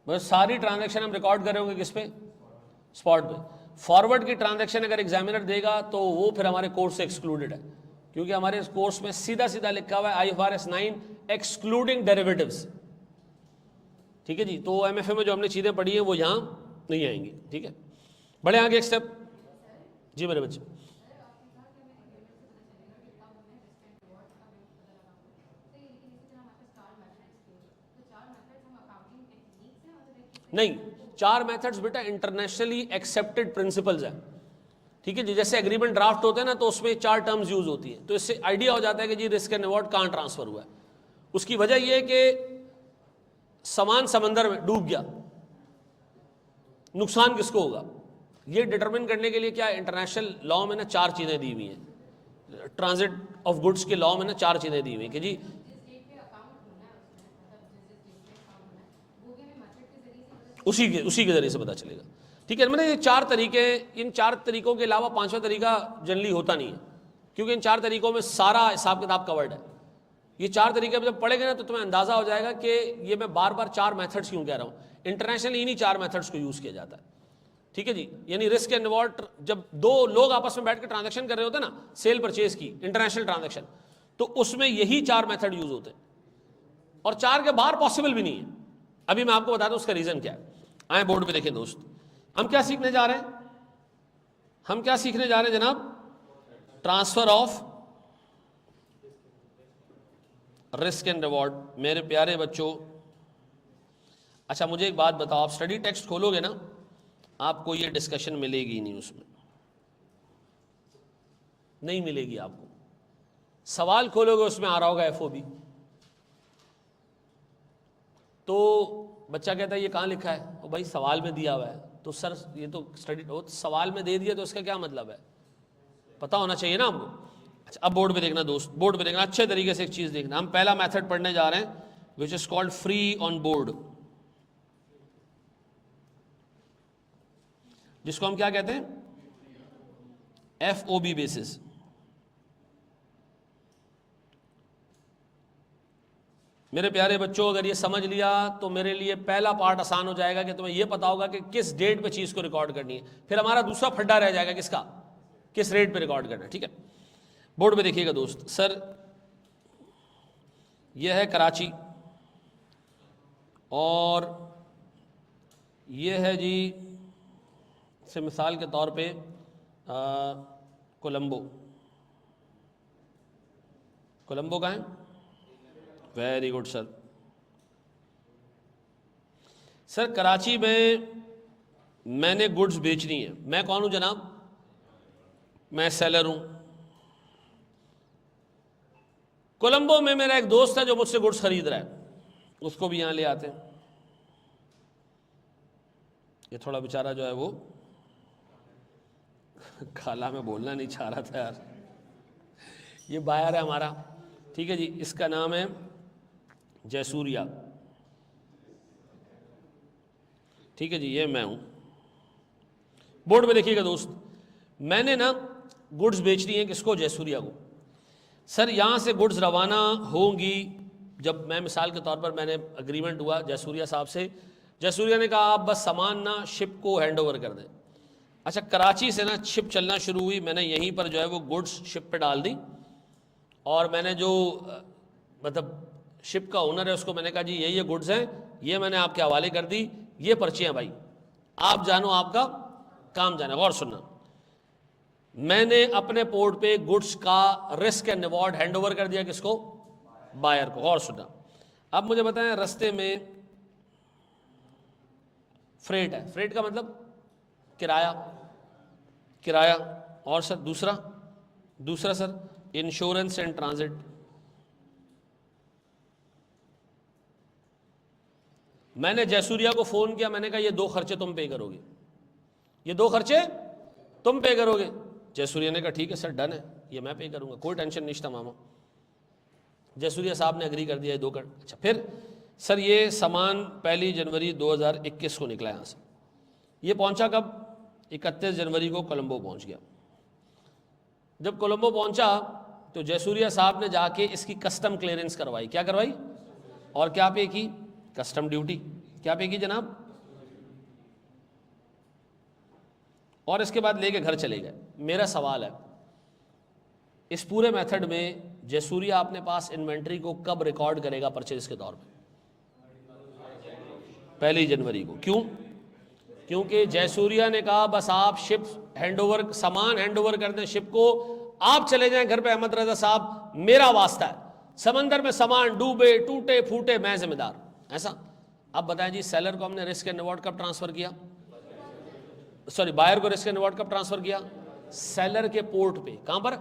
बस सारी ट्रांजैक्शन हम रिकॉर्ड कर रहे होंगे किस पे? स्पॉट पे। फॉरवर्ड की ट्रांजैक्शन अगर एग्जामिनर देगा तो वो फिर हमारे कोर्स से एक्सक्लूडेड है, क्योंकि हमारे इस कोर्स में सीधा सीधा लिखा हुआ है IFRS 9 एक्सक्लूडिंग डेरिवेटिव्स। ठीक है जी। तो MFA में जो हमने चीजें पढ़ी है वो यहाँ नहीं आएंगी। ठीक है, बढ़े आगे एक स्टेप। जी मेरे बच्चे। नहीं, 4 मेथड्स बेटा इंटरनेशनली एक्सेप्टेड प्रिंसिपल्स है। ठीक है जी। जैसे एग्रीमेंट ड्राफ्ट होते हैं ना, तो उसमें 4 टर्म्स यूज होती है, तो इससे आइडिया हो जाता है कि जी रिस्क एंड रिवॉर्ड कहाँ ट्रांसफर हुआ है। उसकी वजह यह है कि समान समंदर में डूब गया, नुकसान किसको होगा, ये डिटरमिन करने के लिए क्या इंटरनेशनल लॉ में ना 4 चीजें दी हुई हैं। ट्रांजिट ऑफ गुड्स के लॉ में ना 4 चीजें दी हुई हैं कि जी उसी के जरिए से पता चलेगा। ठीक है, मैंने ये 4 तरीके, इन 4 तरीकों के अलावा 5वां तरीका जनरली होता नहीं है, क्योंकि इन 4 तरीकों में सारा हिसाब किताब कवर्ड है। ये 4 तरीके जब पढ़ेंगे ना तो तुम्हें अंदाजा हो जाएगा कि ये मैं बार बार 4 मेथड्स क्यों कह रहा हूँ। इंटरनेशनल इन्हीं 4 मेथड्स को यूज किया जाता है। ठीक है जी। यानी रिस्क एंड रिवॉर्ड, जब 2 लोग आपस में बैठ के ट्रांजेक्शन कर रहे होते हैं ना, सेल परचेज की इंटरनेशनल ट्रांजेक्शन, तो उसमें यही 4 मेथड यूज होते हैं, और 4 के बाहर पॉसिबल भी नहीं है। अभी मैं आपको बता दूं उसका रीजन क्या है। आए बोर्ड पे देखें दोस्त, हम क्या सीखने जा रहे हैं? हम क्या सीखने जा रहे हैं जनाब? Transfer of risk and reward. मेरे प्यारे बच्चों, अच्छा मुझे एक बात बताओ, आप स्टडी टेक्स्ट खोलोगे ना, आपको ये डिस्कशन मिलेगी नहीं, उसमें नहीं मिलेगी आपको। सवाल खोलोगे उसमें आ रहा होगा FOB, तो बच्चा कहता है ये कहाँ लिखा है? तो भाई सवाल में दिया हुआ है। तो सर ये तो स्टडी सवाल में दे दिया तो इसका क्या मतलब है? पता होना चाहिए ना आपको। अच्छा, अब बोर्ड पे देखना दोस्त, बोर्ड पे देखना, अच्छे तरीके से एक चीज देखना। हम पहला मेथड पढ़ने जा रहे हैं which is called free on board, जिसको हम क्या कहते हैं? FOB basis. मेरे प्यारे बच्चों, अगर ये समझ लिया तो मेरे लिए पहला पार्ट आसान हो जाएगा कि तुम्हें ये पता होगा कि किस डेट पे चीज को रिकॉर्ड करनी है। फिर हमारा दूसरा फड्डा रह जाएगा किसका? किस रेट पे रिकॉर्ड करना है। ठीक है, बोर्ड पे देखिएगा दोस्त। सर यह है कराची और यह है जी से मिसाल के तौर पे कोलंबो। कोलंबो का है? Very good sir. Sir Karachi में मैंने गुड्स बेचनी है। मैं कौन हूं जनाब? मैं सेलर हूं। कोलंबो में मेरा एक दोस्त है जो मुझसे गुड्स खरीद रहा है, उसको भी यहां ले आते हैं। ये थोड़ा बेचारा जो है वो खाला में बोलना नहीं चाह रहा था यार। ये बायर है हमारा, ठीक है जी, इसका नाम है जयसूर्या। ठीक है जी, ये मैं हूं। बोर्ड पे देखिएगा दोस्त, मैंने ना गुड्स बेचनी है किसको? जयसूर्या को। सर यहां से गुड्स रवाना होंगी, जब मैं मिसाल के तौर पर मैंने एग्रीमेंट हुआ जयसूर्या साहब से, जयसूर्या ने कहा आप बस सामान ना शिप को हैंड ओवर कर दें। अच्छा, कराची से ना शिप चलना शुरू हुई, मैंने यहीं पर जो है वो गुड्स शिप पे डाल दी, और मैंने जो मतलब शिप का ओनर है, उसको मैंने कहा जी ये गुड्स हैं, ये मैंने आपके हवाले कर दी, ये पर्ची हैं भाई, आप जानो, आपका काम जाना। गौर सुनना, मैंने अपने पोर्ट पे गुड्स का risk and reward hand over कर दिया किसको? बायर को। गौर सुनना, अब मुझे बताएं, रास्ते में फ्रेट है, फ्रेट का मतलब किराया, किराया, और सर दूसरा सर इंश्योरेंस एंड ट्रांजिट। मैंने जयसूर्या को फोन किया, मैंने कहा ये 2 खर्चे तुम पे करोगे, ये 2 खर्चे तुम पे करोगे। जयसूर्या ने कहा ठीक है सर, डन है, ये मैं पे करूंगा, कोई टेंशन नहीं था मामा। जयसूर्या साहब ने एग्री कर दिया, ये 2 कर। अच्छा, फिर सर ये सामान 1 जनवरी 2021 को निकला यहाँ से, ये पहुंचा कब? 31 जनवरी को कोलंबो पहुंच गया। जब कोलंबो पहुंचा तो जयसूर्या साहब ने जाके इसकी कस्टम क्लियरेंस करवाई। क्या करवाई? और क्या पे की? Custom duty. क्या पे की जनाब? और इसके बाद लेके घर चले गए। मेरा सवाल है, इस पूरे मेथड में जयसूर्या अपने पास इन्वेंट्री को कब रिकॉर्ड करेगा परचेज के तौर पे? 1 जनवरी को। क्यों? क्योंकि जयसूर्या ने कहा बस आप शिप हैंडओवर, सामान हैंडओवर कर दें शिप को, आप चले जाएं घर पे अहमद रजा साहब, मेरा वास्ता है, समंदर में सामान डूबे टूटे फूटे मैं जिम्मेदार। ऐसा? अब बताएं जी, सेलर को हमने रिस्क एंड रिवॉर्ड कब ट्रांसफर किया? सॉरी, बायर को रिस्क एंड रिवॉर्ड कब ट्रांसफर किया? सेलर के पोर्ट पे। कहां पर?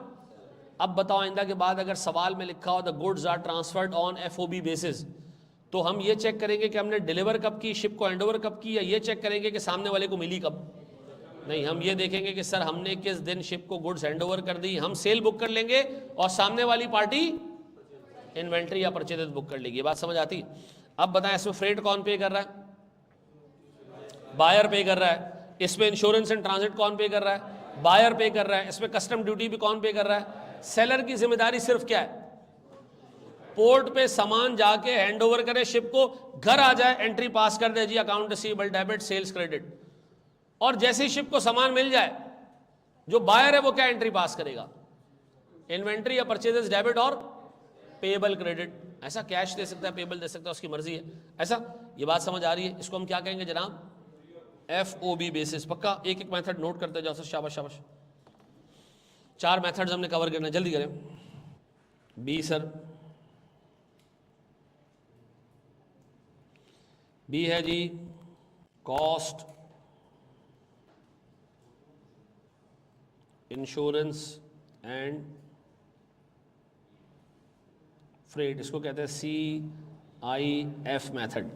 अब बताओ, आइंदा के बाद अगर सवाल में लिखा हो the goods are transferred on FOB basis, तो हम ये चेक करेंगे कि हमने डिलीवर कब की, शिप को हैंडओवर कब की, या ये चेक करेंगे कि सामने वाले को मिली कब? नहीं, हम ये देखेंगे कि सर हमने किस दिन शिप को गुड्स हैंडओवर कर दी। हम सेल बुक कर लेंगे और सामने वाली पार्टी इन्वेंट्री या परचेज बुक कर लेगी। बात समझ आती? अब बताएं, इसमें फ्रेट कौन पे कर रहा है? बायर पे कर रहा है। इसमें इंश्योरेंस एंड ट्रांजिट कौन पे कर रहा है? बायर पे कर रहा है। इसमें कस्टम ड्यूटी भी कौन पे कर रहा है? सेलर की जिम्मेदारी सिर्फ क्या है? पोर्ट पे सामान जाके हैंड ओवर करे शिप को, घर आ जाए, एंट्री पास कर दे जी, account receivable, debit, sales, credit. और जैसे ही शिप को सामान मिल जाए, जो बायर है वो क्या एंट्री पास करेगा? इन्वेंट्री या परचेजेस डेबिट और पेएबल क्रेडिट। ऐसा कैश दे सकता है, पेएबल दे सकता है, उसकी मर्जी है। ऐसा? ये बात समझ आ रही है? इसको हम क्या कहेंगे जनाब? FOB basis. पक्का? एक एक मेथड नोट करते जाओ सर, शाबाश शाबाश। 4 मेथड्स हमने कवर करना, जल्दी करें। बी सर, बी है जी कॉस्ट, इंश्योरेंस एंड फ्रेट। इसको कहते हैं CIF मेथड।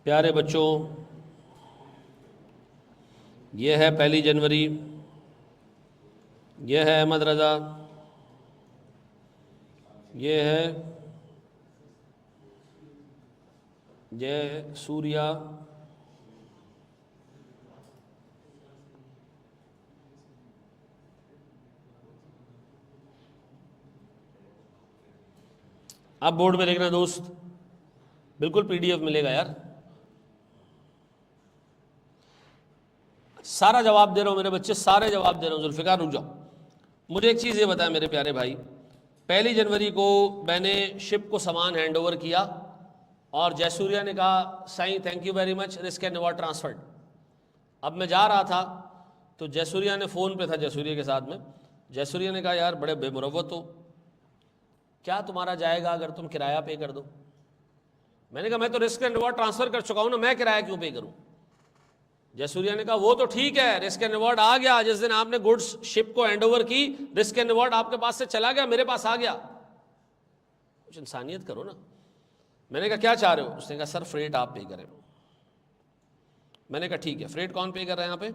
प्यारे बच्चों, यह है 1 जनवरी, यह है अहमद रज़ा, यह है जय सूर्या, आप बोर्ड में देखना दोस्त, बिल्कुल PDF मिलेगा यार। सारा जवाब दे रहा हूं मेरे बच्चे, सारे जवाब दे रहा हूं। जुल्फिकार रुक जाओ, मुझे एक चीज़ ये बताया मेरे प्यारे भाई, 1 जनवरी को मैंने शिप को सामान हैंड ओवर किया और जयसूर्या ने कहा Sai thank you very much, risk and reward transferred. अब मैं जा रहा था तो जयसूर्या ने फ़ोन पे था, जयसूर्या के साथ में, जयसूर्या ने कहा यार बड़े बेमुरव्वत हो, क्या तुम्हारा जाएगा अगर तुम किराया पे कर दो? मैंने कहा मैं तो रिस्क एंड रिवॉर्ड ट्रांसफर कर चुका हूं ना, मैं किराया क्यों पे करूं? जयसूर्या ने कहा वो तो ठीक है, रिस्क एंड रिवॉर्ड आ गया, जिस दिन आपने गुड्स शिप को हैंडओवर की, रिस्क एंड रिवॉर्ड आपके पास से चला गया, मेरे पास आ गया। कुछ इंसानियत करो ना। मैंने कहा क्या चाह रहे हो? उसने कहा सर फ्रेट आप पे करें। मैंने कहा ठीक है, फ्रेट कौन पे कर रहा है यहाँ पे?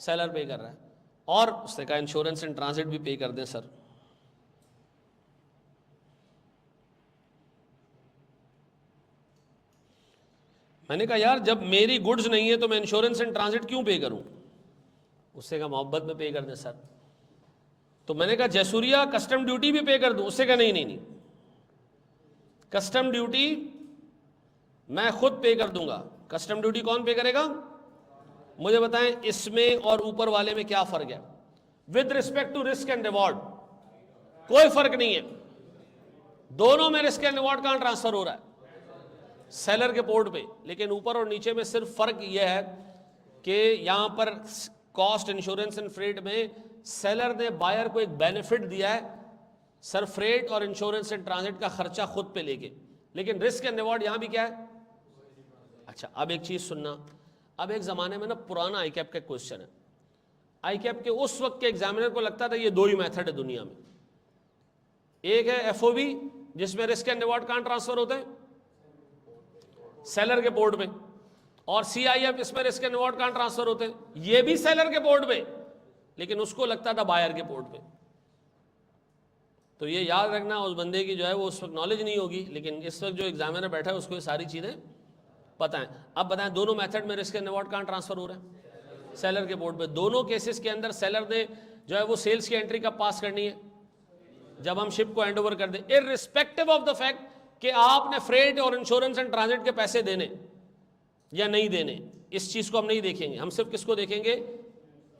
सेलर पे कर रहा है। और उसने कहा इंश्योरेंस एंड ट्रांजिट भी पे कर दें सर। मैंने कहा यार जब मेरी गुड्स नहीं है तो मैं इंश्योरेंस एंड ट्रांजिट क्यों पे करूं? उससे कहा मोहब्बत में पे कर दें सर। तो मैंने कहा जयसूर्या कस्टम ड्यूटी भी पे कर दूं? उससे कहा नहीं नहीं नहीं, कस्टम ड्यूटी मैं खुद पे कर दूंगा। कस्टम ड्यूटी कौन पे करेगा? मुझे बताएं इसमें और ऊपर वाले में क्या फर्क है? With respect to risk and reward कोई फर्क नहीं है, दोनों में रिस्क एंड रिवॉर्ड कहां ट्रांसफर हो रहा है? सेलर के पोर्ट पे। लेकिन ऊपर और नीचे में सिर्फ फर्क यह है कि यहां पर कॉस्ट, इंश्योरेंस एंड फ्रेट में सेलर ने बायर को एक बेनिफिट दिया है, सर फ्रेट और इंश्योरेंस एंड ट्रांजिट का खर्चा खुद पे लेके, लेकिन रिस्क एंड रिवॉर्ड यहां भी क्या है? अच्छा, अब एक चीज सुनना, अब एक जमाने में ना पुराना आईकैप का क्वेश्चन है, आईकैप के उस वक्त के एग्जामिनर को लगता था ये दो ही मेथड है दुनिया में, एक है एफओबी जिसमें रिस्क एंड रिवॉर्ड कहां ट्रांसफर होते हैं? सेलर के पोर्ट पे, और सीआईएफ इसमें रिस्क एंड रिवॉर्ड कहां ट्रांसफर होते हैं? ये भी सेलर के पोर्ट पे, लेकिन उसको लगता था बायर के पोर्ट पे। तो ये याद रखना, उस बंदे की जो है वो उस वक्त नॉलेज नहीं होगी, लेकिन इस वक्त जो एग्जामिनर बैठा है उसको ये सारी चीजें पता है। अब बताएं दोनों मेथड में रिस्क एंड रिवॉर्ड कहां ट्रांसफर हो रहा है? सेलर के पोर्ट पे। दोनों केसेस के अंदर सेलर ने जो है वो सेल्स की एंट्री कब पास करनी है? जब हम शिप को हैंड ओवर कर दें, इररिस्पेक्टिव ऑफ द फैक्ट कि आपने फ्रेट और इंश्योरेंस एंड ट्रांजिट के पैसे देने या नहीं देने, इस चीज को हम नहीं देखेंगे। हम सिर्फ किसको देखेंगे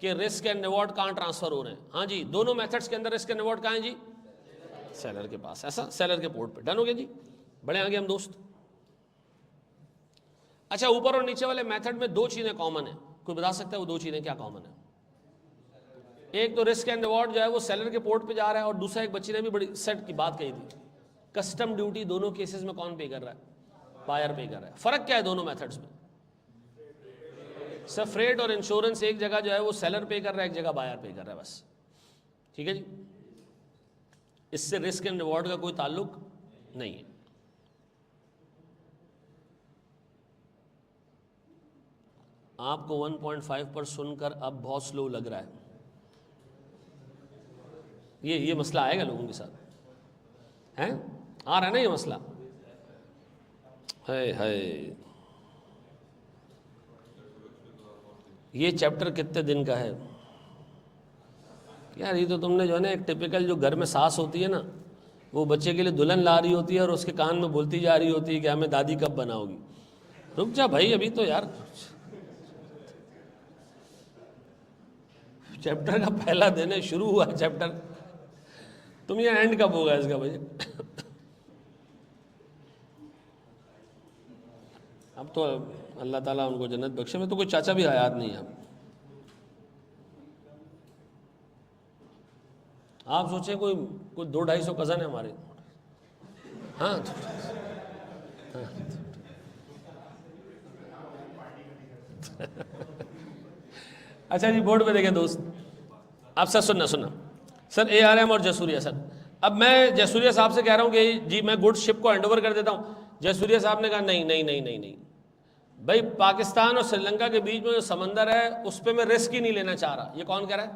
कि रिस्क एंड रिवॉर्ड कहां ट्रांसफर हो रहे हैं। हाँ जी, दोनों मेथड्स के अंदर रिस्क एंड रिवॉर्ड कहां है जी? सेलर के पास। ऐसा, सेलर के पोर्ट पे। डन हो गया जी, बड़े आगे हम दोस्त। अच्छा, ऊपर और नीचे वाले मेथड में दो चीजें कॉमन है, कोई बता सकता है वो दो चीजें क्या कॉमन है? एक तो रिस्क एंड रिवॉर्ड जो है वो सेलर के पोर्ट पे जा रहा है, और दूसरा एक बच्ची ने भी बड़ी सेट की बात कही थी, कस्टम ड्यूटी दोनों केसेस में कौन पे कर रहा है? बायर पे कर रहा है। फर्क क्या है दोनों मेथड्स में? सर फ्रेट और इंश्योरेंस एक जगह जो है वो सेलर पे कर रहा है, एक जगह बायर पे कर रहा है, बस। ठीक है जी, इससे रिस्क एंड रिवॉर्ड का कोई ताल्लुक नहीं है। आपको 1.5 पर सुनकर अब बहुत स्लो लग रहा है, ये मसला आएगा लोगों के साथ, हैं? आ रहा है ना ये मसला? है ये चैप्टर कितने दिन का है यार? ये तो तुमने जो है ना एक टिपिकल जो घर में सास होती है ना, वो बच्चे के लिए दुल्हन ला रही होती है और उसके कान में बोलती जा रही होती है कि हमें दादी कब बनाओगी। रुक जा भाई, अभी तो यार चैप्टर का पहला दिन है, शुरू हुआ चैप्टर, तुम ये एंड कब होगा इसका भाई? अब तो अल्लाह ताला उनको जन्नत बख्शे, में तो कोई चाचा भी हयात नहीं है। आप सोचें कोई 200-250 कज़न है हमारे। हाँ, अच्छा जी, बोर्ड पे देखें दोस्त, आप सर सुनना सर, ARM और जयसूर्या सर। अब मैं जयसूर्या साहब से कह रहा हूँ कि जी मैं गुड शिप को हैंड ओवर कर देता हूँ। जयसूर्या साहब ने कहा नहीं नहीं नहीं नहीं नहीं भाई, पाकिस्तान और श्रीलंका के बीच में जो समंदर है उस पर मैं रिस्क ही नहीं लेना चाह रहा। ये कौन कह रहा है?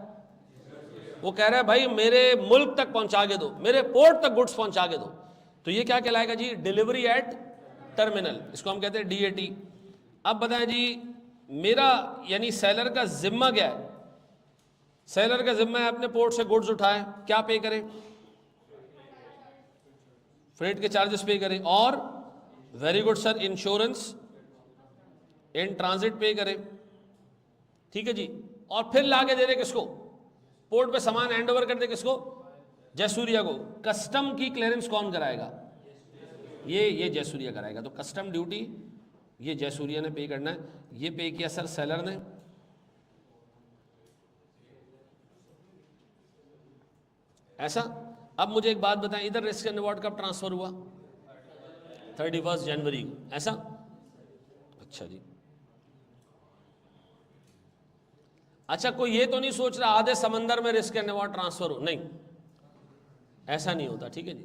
वो कह रहा है भाई मेरे मुल्क तक पहुंचा के दो, मेरे पोर्ट तक गुड्स पहुंचा के दो। तो ये क्या कहलाएगा जी? डिलीवरी एट टर्मिनल, इसको हम कहते हैं DAT। अब बताएं जी, मेरा यानी सेलर का जिम्मा क्या है? सेलर का जिम्मा है अपने पोर्ट से गुड्स उठाए, क्या पे करें? फ्रेट के चार्जेस पे करें, और very good sir, insurance in transit पे करें। ठीक है जी, और फिर लाके दे दे किसको? पोर्ट पे सामान हैंड ओवर कर दे किसको? जयसूर्या को। कस्टम की क्लियरेंस कौन कराएगा? ये जयसूर्या कराएगा। तो कस्टम ड्यूटी ये जयसूर्या ने पे करना है। ये पे किया सर सेलर ने, ऐसा। अब मुझे एक बात बताएं, इधर रिस्क एंड रिवॉर्ड कब ट्रांसफर हुआ? 31 जनवरी को, ऐसा? अच्छा जी। अच्छा, कोई ये तो नहीं सोच रहा आधे समंदर में रिस्क एंड रिवॉर्ड ट्रांसफर हो? नहीं, ऐसा नहीं होता। ठीक है जी।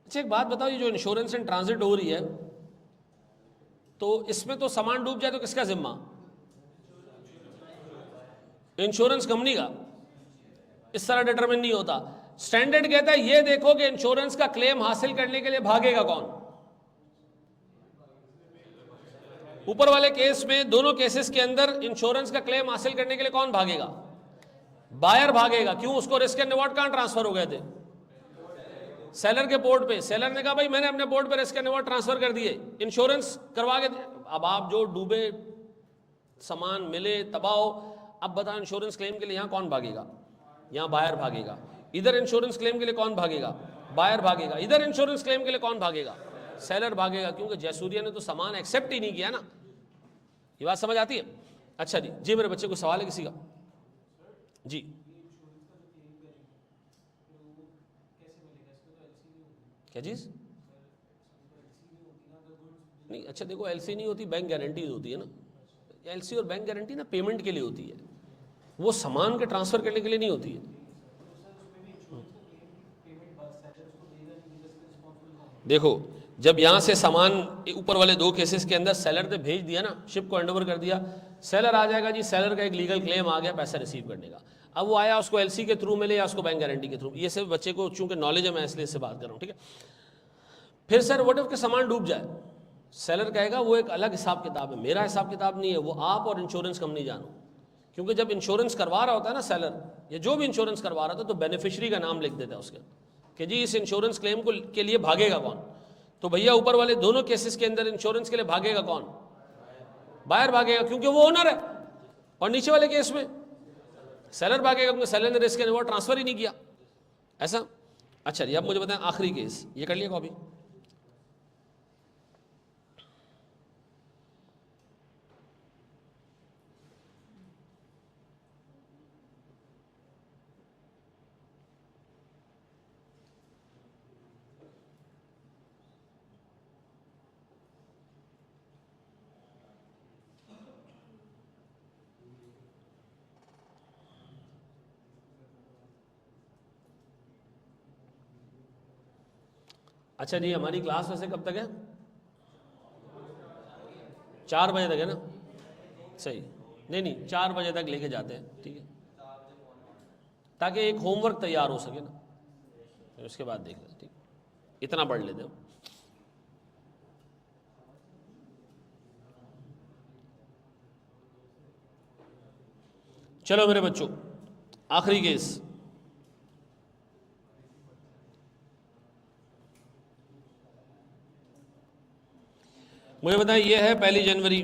अच्छा, एक बात बताओ, ये जो इंश्योरेंस एंड ट्रांजिट हो रही है, तो इसमें तो सामान डूब जाए तो किसका जिम्मा? इंश्योरेंस कंपनी का। इस तरह डिटरमिन नहीं होता। स्टैंडर्ड कहता है ये देखो कि इंश्योरेंस का क्लेम हासिल करने के लिए भागेगा कौन? ऊपर वाले केस में, दोनों केसेस के अंदर इंश्योरेंस का क्लेम हासिल करने के लिए कौन भागेगा? बायर भागेगा। क्यों? उसको रिस्क एंड रिवॉर्ड कहां ट्रांसफर हो गए थे? सेलर के पोर्ट पे, सेलर ने कहा भाई मैंने अपने पोर्ट पे रिस्क एंड रिवॉर्ड ट्रांसफर कर दिए, इंश्योरेंस करवा के। अब आप जो डूबे, सामान मिले, तबाह हो, अब बताओ इंश्योरेंस क्लेम के लिए यहाँ कौन भागेगा? यहाँ बायर भागेगा। इधर इंश्योरेंस क्लेम के लिए कौन भागेगा? बायर भागेगा। इधर इंश्योरेंस क्लेम के लिए कौन भागेगा? सेलर भागेगा, क्योंकि जयसूर्या ने तो सामान एक्सेप्ट ही नहीं किया ना। ये बात समझ आती है? अच्छा जी, जी मेरे बच्चे को सवाल है किसी का? जी क्या चीज? नहीं, अच्छा देखो, एलसी नहीं होती, बैंक गारंटीज होती है ना। एलसी और बैंक गारंटी ना पेमेंट के लिए होती है, वो सामान के ट्रांसफर करने के लिए नहीं होती है। देखो, जब यहाँ से सामान ऊपर वाले दो केसेस के अंदर सेलर ने भेज दिया ना, शिप को हैंडओवर कर दिया, सेलर आ जाएगा जी, सेलर का एक लीगल क्लेम आ गया पैसा रिसीव करने का। अब वो आया, उसको एलसी के थ्रू मिले या उसको बैंक गारंटी के थ्रू, ये सिर्फ बच्चे को चूंकि नॉलेज है मैं इसलिए इससे बात कर रहा हूँ, ठीक है। फिर सर व्हाट इफ के सामान डूब जाए, सेलर कहेगा वो एक अलग हिसाब किताब है, मेरा हिसाब किताब नहीं है, वो आप और इंश्योरेंस कंपनी जानो। क्योंकि जब इंश्योरेंस करवा रहा होता है ना सेलर, या जो भी इंश्योरेंस करवा रहा था, तो बेनिफिशियरी का नाम लिख देता है उसके कि जी इस इंश्योरेंस क्लेम को के लिए भागेगा कौन। तो भैया ऊपर वाले दोनों केसेस के अंदर इंश्योरेंस के लिए भागेगा कौन? बायर भागेगा, क्योंकि वो ओनर है। और नीचे वाले केस में सेलर भागेगा, क्योंकि सेलर ने रिस्क एंड रिवॉर्ड ट्रांसफर ही नहीं किया। ऐसा? अच्छा जी, अब मुझे बताएं आखिरी केस, ये कर लिया कॉपी? अच्छा जी, हमारी क्लास वैसे कब तक है? 4 बजे तक है ना? सही, नहीं 4 बजे तक लेके जाते हैं, ठीक है, ताकि एक होमवर्क तैयार हो सके ना, फिर उसके बाद देख लेते, ठीक, इतना पढ़ लेते हो। चलो मेरे बच्चों, आखिरी केस, मुझे बताएं, ये है 1 जनवरी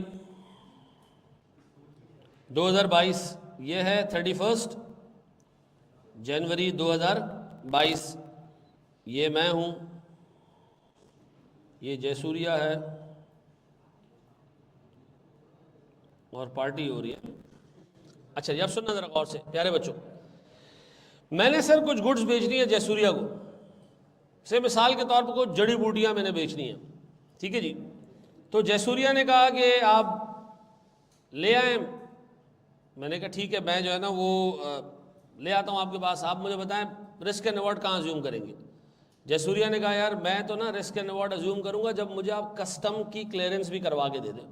2022, ये है 31 जनवरी 2022, ये मैं हूं, ये जयसूर्या है, और पार्टी हो रही है। अच्छा जी, अब सुनना जरा गौर से प्यारे बच्चों, मैंने सर कुछ गुड्स बेचनी है जयसूर्या को, से मिसाल के तौर पर कुछ जड़ी बूटियां मैंने बेचनी है, ठीक है जी। तो जयसूर्या ने कहा कि आप ले आए, मैंने कहा ठीक है, मैं जो है ना वो ले आता हूँ आपके पास, आप मुझे बताएं रिस्क एंड रिवॉर्ड कहाँ अज्यूम करेंगे। जयसूर्या ने कहा यार मैं तो ना रिस्क एंड रिवॉर्ड अज्यूम करूँगा जब मुझे आप कस्टम की क्लियरेंस भी करवा के दे दें,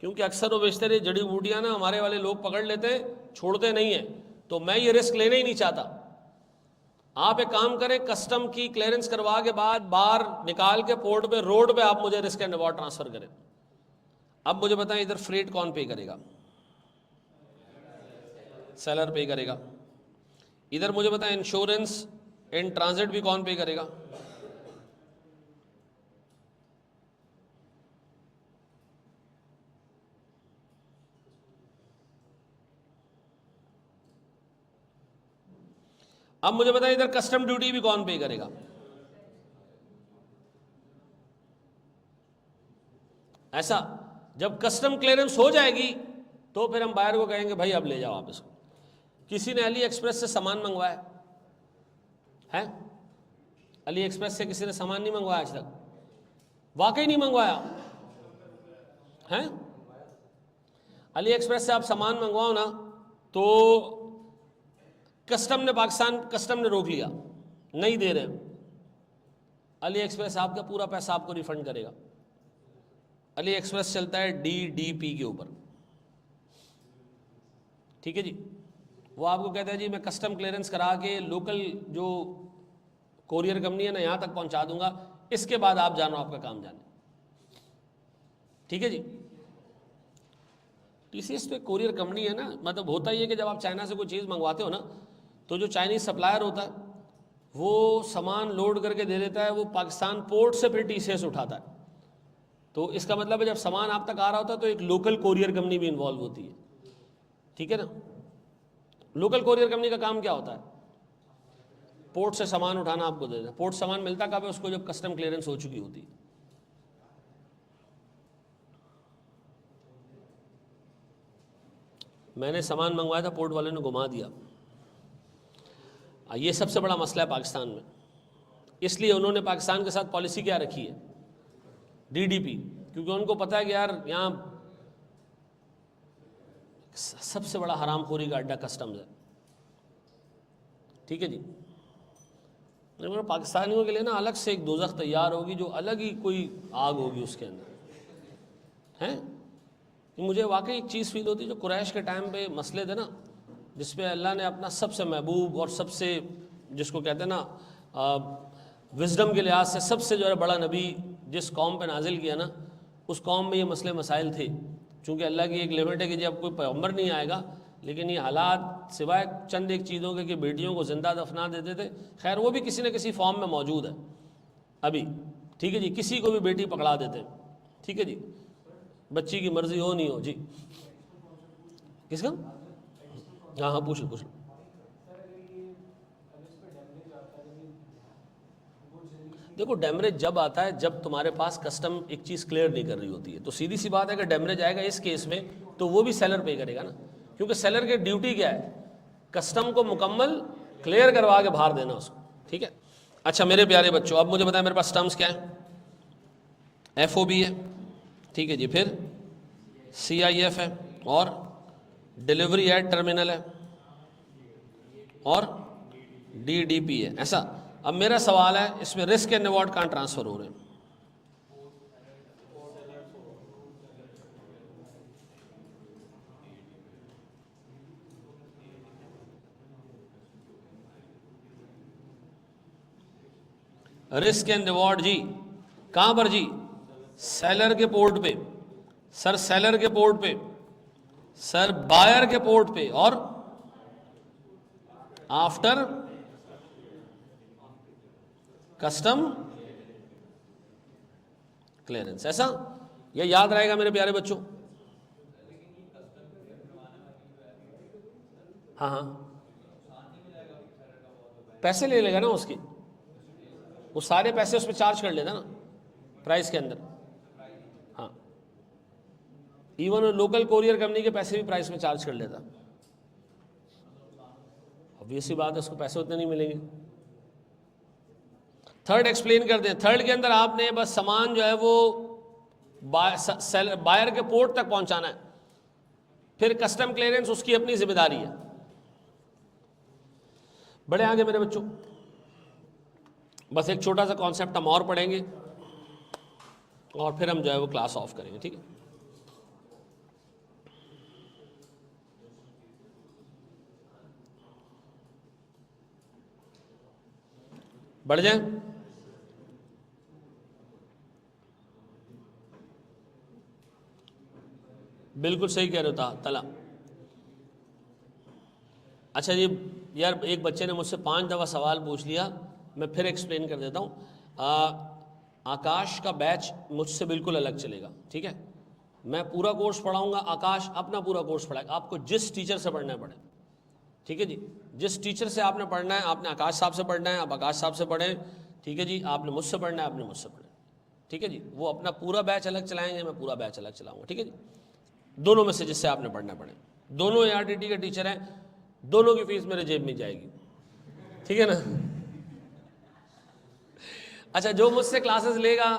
क्योंकि अक्सर वो बेचते रहे जड़ी बूटियाँ ना हमारे वाले लोग पकड़ लेते हैं, छोड़ते नहीं हैं, तो मैं ये रिस्क लेना ही नहीं चाहता। आप एक काम करें, कस्टम की क्लियरेंस करवा के बाद बाहर निकाल के पोर्ट पे, रोड पे आप मुझे रिस्क एंड रिवॉर्ड ट्रांसफर करें। अब मुझे बताएं इधर फ्रेट कौन पे करेगा? सेलर पे करेगा। इधर मुझे बताएं इंश्योरेंस इन ट्रांजिट भी कौन पे करेगा? अब मुझे बताएं इधर कस्टम ड्यूटी भी कौन पे करेगा? ऐसा जब कस्टम क्लियरेंस हो जाएगी तो फिर हम बायर को कहेंगे भाई अब ले जाओ आप इसको। किसी ने अली एक्सप्रेस से सामान मंगवाया है? अली एक्सप्रेस से किसी ने सामान नहीं मंगवाया आज तक? वाकई नहीं मंगवाया है? अली एक्सप्रेस से आप सामान मंगवाओ ना, तो कस्टम ने, पाकिस्तान कस्टम ने रोक लिया, नहीं दे रहे, अली एक्सप्रेस आपका पूरा पैसा आपको रिफंड करेगा। अली एक्सप्रेस चलता है DDP के ऊपर, ठीक है जी। वो आपको कहता है जी मैं कस्टम क्लियरेंस करा के लोकल जो कोरियर कंपनी है ना यहाँ तक पहुँचा दूंगा, इसके बाद आप जानो आपका काम जाने, ठीक है जी। TCS तो एक कोरियर कंपनी है ना, मतलब होता ही है कि जब आप चाइना से कोई चीज़ मंगवाते हो ना, तो जो चाइनीज़ सप्लायर होता है वो सामान लोड करके दे देता है, वो पाकिस्तान पोर्ट से फिर TCS उठाता है। तो इसका मतलब है जब सामान आप तक आ रहा होता है तो एक लोकल कोरियर कंपनी भी इन्वॉल्व होती है, ठीक है ना। लोकल कोरियर कंपनी का काम क्या होता है? पोर्ट से सामान उठाना आपको दे देता है। पोर्ट सामान मिलता कब है? उसको जब कस्टम क्लियरेंस हो चुकी होती है। मैंने सामान मंगवाया था, पोर्ट वाले ने घुमा दिया। ये सबसे बड़ा मसला है पाकिस्तान में, इसलिए उन्होंने पाकिस्तान के साथ पॉलिसी क्या रखी है? DDP, क्योंकि उनको पता है कि यार यहाँ सबसे बड़ा हरामखोरी का अड्डा कस्टम्स है, ठीक है जी। लेकिन पाकिस्तानियों के लिए ना अलग से एक दोज़ख तैयार होगी, जो अलग ही कोई आग होगी उसके अंदर, हैं। मुझे वाकई एक चीज़ फील होती है, जो कुरैश के टाइम पे मसले थे ना, जिसपे अल्लाह ने अपना सबसे महबूब और सबसे, जिसको कहते हैं ना विजडम के लिहाज से सबसे जो है बड़ा नबी जिस कौम पे नाजिल किया ना, उस कौम में ये मसले मसाइल थे। चूँकि अल्लाह की एक लिमिट है कि जब कोई पैगम्बर नहीं आएगा, लेकिन ये हालात सिवाय चंद एक चीज़ों के कि बेटियों को ज़िंदा दफना देते थे, खैर वो भी किसी न किसी फॉर्म में मौजूद है अभी, ठीक है जी। किसी को भी बेटी पकड़ा देते, ठीक है जी, बच्ची की मर्जी हो नहीं हो जी। किसका? हाँ हाँ, पूछ लो। देखो, डैमरेज जब आता है जब तुम्हारे पास कस्टम एक चीज़ क्लियर नहीं कर रही होती है, तो सीधी सी बात है कि डैमरेज आएगा इस केस में तो वो भी सेलर पे करेगा ना, क्योंकि सेलर की ड्यूटी क्या है? कस्टम को मुकम्मल क्लियर करवा के बाहर देना उसको, ठीक है। अच्छा मेरे प्यारे बच्चों, अब मुझे बताएं मेरे पास टर्म्स क्या है? FOB है, ठीक है जी, फिर CIF है, और डिलीवरी एट टर्मिनल है, और DDP है, ऐसा। अब मेरा सवाल है, इसमें रिस्क एंड रिवॉर्ड कहाँ ट्रांसफर हो रहे हैं? रिस्क एंड रिवॉर्ड जी कहाँ पर जी? सेलर के पोर्ट पे सर, सेलर के पोर्ट पे सर, बायर के पोर्ट पे, और आफ्टर कस्टम क्लियरेंस, ऐसा। ये याद रहेगा मेरे प्यारे बच्चों। हाँ हाँ, पैसे ले लेगा ना उसके, वो सारे पैसे उसमें चार्ज कर लेता ना प्राइस के अंदर। हाँ, इवन लोकल कोरियर कंपनी के पैसे भी प्राइस में चार्ज कर लेता। ऑब्वियसली बात है, उसको पैसे उतने नहीं मिलेंगे। थर्ड एक्सप्लेन कर दें। थर्ड के अंदर आपने बस सामान जो है वो बायर के पोर्ट तक पहुंचाना है, फिर कस्टम क्लियरेंस उसकी अपनी जिम्मेदारी है। बड़े आगे मेरे बच्चों, बस एक छोटा सा कॉन्सेप्ट हम और पढ़ेंगे और फिर हम जो है वो क्लास ऑफ करेंगे, ठीक है। बढ़ जाए। बिल्कुल सही कह रहे हो तला। अच्छा जी यार, एक बच्चे ने मुझसे 5 दफ़ा सवाल पूछ लिया, मैं फिर एक्सप्लेन कर देता हूँ। आकाश का बैच मुझसे बिल्कुल अलग चलेगा, ठीक है। मैं पूरा कोर्स पढ़ाऊँगा, आकाश अपना पूरा कोर्स पढ़ाएगा। आपको जिस टीचर से पढ़ना पड़े, ठीक है जी, जिस टीचर से आपने पढ़ना है, आपने आकाश साहब से पढ़ना है, आप आकाश साहब से पढ़ें, ठीक है जी। आपने मुझसे पढ़ना है, आपने मुझसे पढ़ना है, ठीक है जी। वो अपना पूरा बैच अलग चलाएंगे, मैं पूरा बैच अलग चलाऊँगा, ठीक है जी। दोनों में से जिससे आपने पढ़ना पड़े, दोनों ARTT के टीचर हैं, दोनों की फीस मेरे जेब में जाएगी, ठीक है ना। अच्छा, जो मुझसे क्लासेस लेगा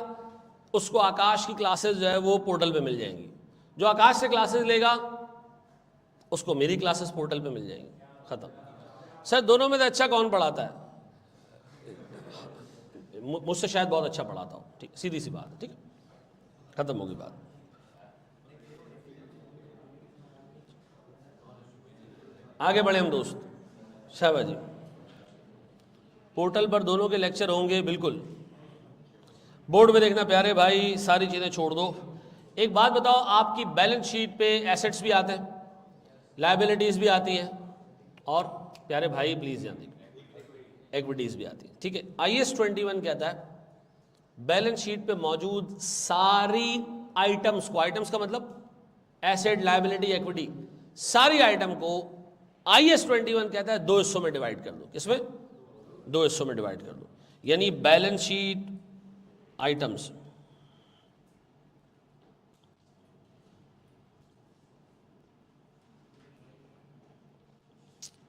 उसको आकाश की क्लासेस जो है वो पोर्टल पे मिल जाएंगी, जो आकाश से क्लासेस लेगा उसको मेरी क्लासेस पोर्टल पे मिल जाएंगी, खत्म। सर दोनों में से अच्छा कौन पढ़ाता है? मुझसे शायद बहुत अच्छा पढ़ाता हूँ, ठीक, सीधी सी बात है, ठीक है, खत्म होगी बात। आगे बढ़े हम दोस्त। शाबाश जी, पोर्टल पर दोनों के लेक्चर होंगे बिल्कुल। बोर्ड में देखना प्यारे भाई, सारी चीज़ें छोड़ दो। एक बात बताओ, आपकी बैलेंस शीट पे एसेट्स भी आते हैं, लायबिलिटीज़ भी आती हैं, और प्यारे भाई प्लीज़ ध्यान दीजिए, इक्विटीज भी आती है, ठीक है। IAS 21 कहता है बैलेंस शीट पे मौजूद सारी आइटम्स को, आइटम्स का मतलब एसेट, लायबिलिटी, इक्विटी, सारी आइटम को IAS 21 कहता है 2 हिस्सों में डिवाइड कर दो। किसमें? 2 हिस्सों में डिवाइड कर दो। यानी बैलेंस शीट आइटम्स,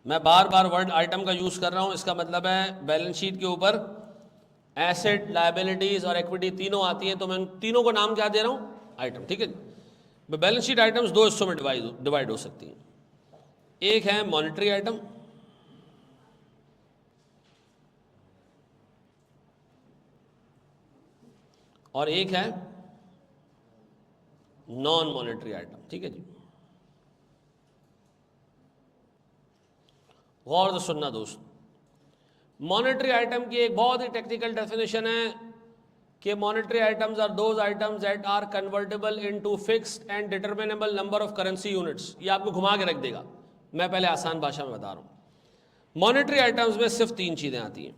मैं बार बार वर्ड आइटम का यूज कर रहा हूं, इसका मतलब है बैलेंस शीट के ऊपर एसेट, लायबिलिटीज और इक्विटी तीनों आती हैं, तो मैं तीनों को नाम क्या दे रहा हूं? आइटम, ठीक है। बैलेंस शीट आइटम्स 2 हिस्सों में डिवाइड हो सकती हैं। एक है मॉनेटरी आइटम और एक है नॉन मॉनेटरी आइटम, ठीक है जी। गौर से सुनना दोस्त, मॉनेटरी आइटम की एक बहुत ही टेक्निकल डेफिनेशन है कि monetary items are those items that are convertible into fixed and determinable number of currency units. ये आपको घुमा के रख देगा, मैं पहले आसान भाषा में बता रहा हूं। मॉनेटरी आइटम्स में सिर्फ 3 चीजें आती हैं।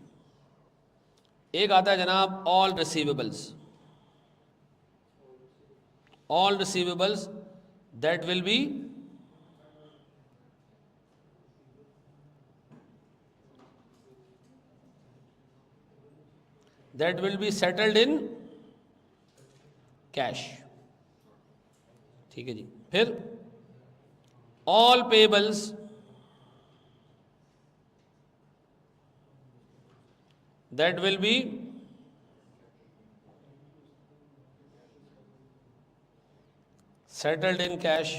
एक आता है जनाब all receivables, all receivables that will be settled in cash, ठीक है जी। फिर all payables that will be settled in cash,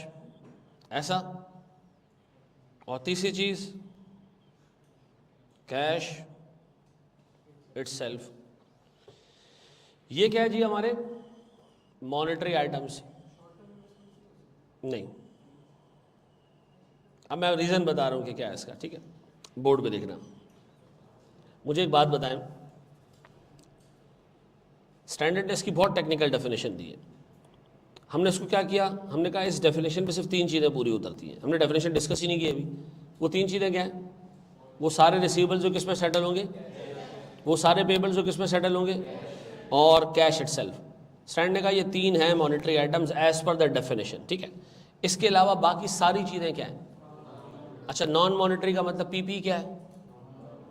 ऐसा। और तीसरी चीज कैश इटसेल्फ। ये क्या है जी? हमारे मॉनेटरी आइटम्स नहीं। अब मैं रीजन बता रहा हूं कि क्या है इसका, ठीक है। बोर्ड पे देखना। मुझे एक बात बताएं, स्टैंडर्ड टेस्ट की बहुत टेक्निकल डेफिनेशन दी है। हमने इसको क्या किया? हमने कहा इस डेफिनेशन पे सिर्फ 3 चीज़ें पूरी उतरती हैं। हमने डेफिनेशन डिस्कस ही नहीं की अभी। वो 3 चीज़ें क्या हैं? वो सारे रिसीवेबल्स जो किस में सेटल होंगे, वो सारे पेबल्स जो किस में सेटल होंगे, और कैश इटसेल्फ। स्टैंड ने कहा ये 3 हैं monetary items as per the definition, ठीक है। इसके अलावा बाकी सारी चीज़ें क्या हैं? अच्छा, नॉन मॉनेटरी का मतलब PP क्या है?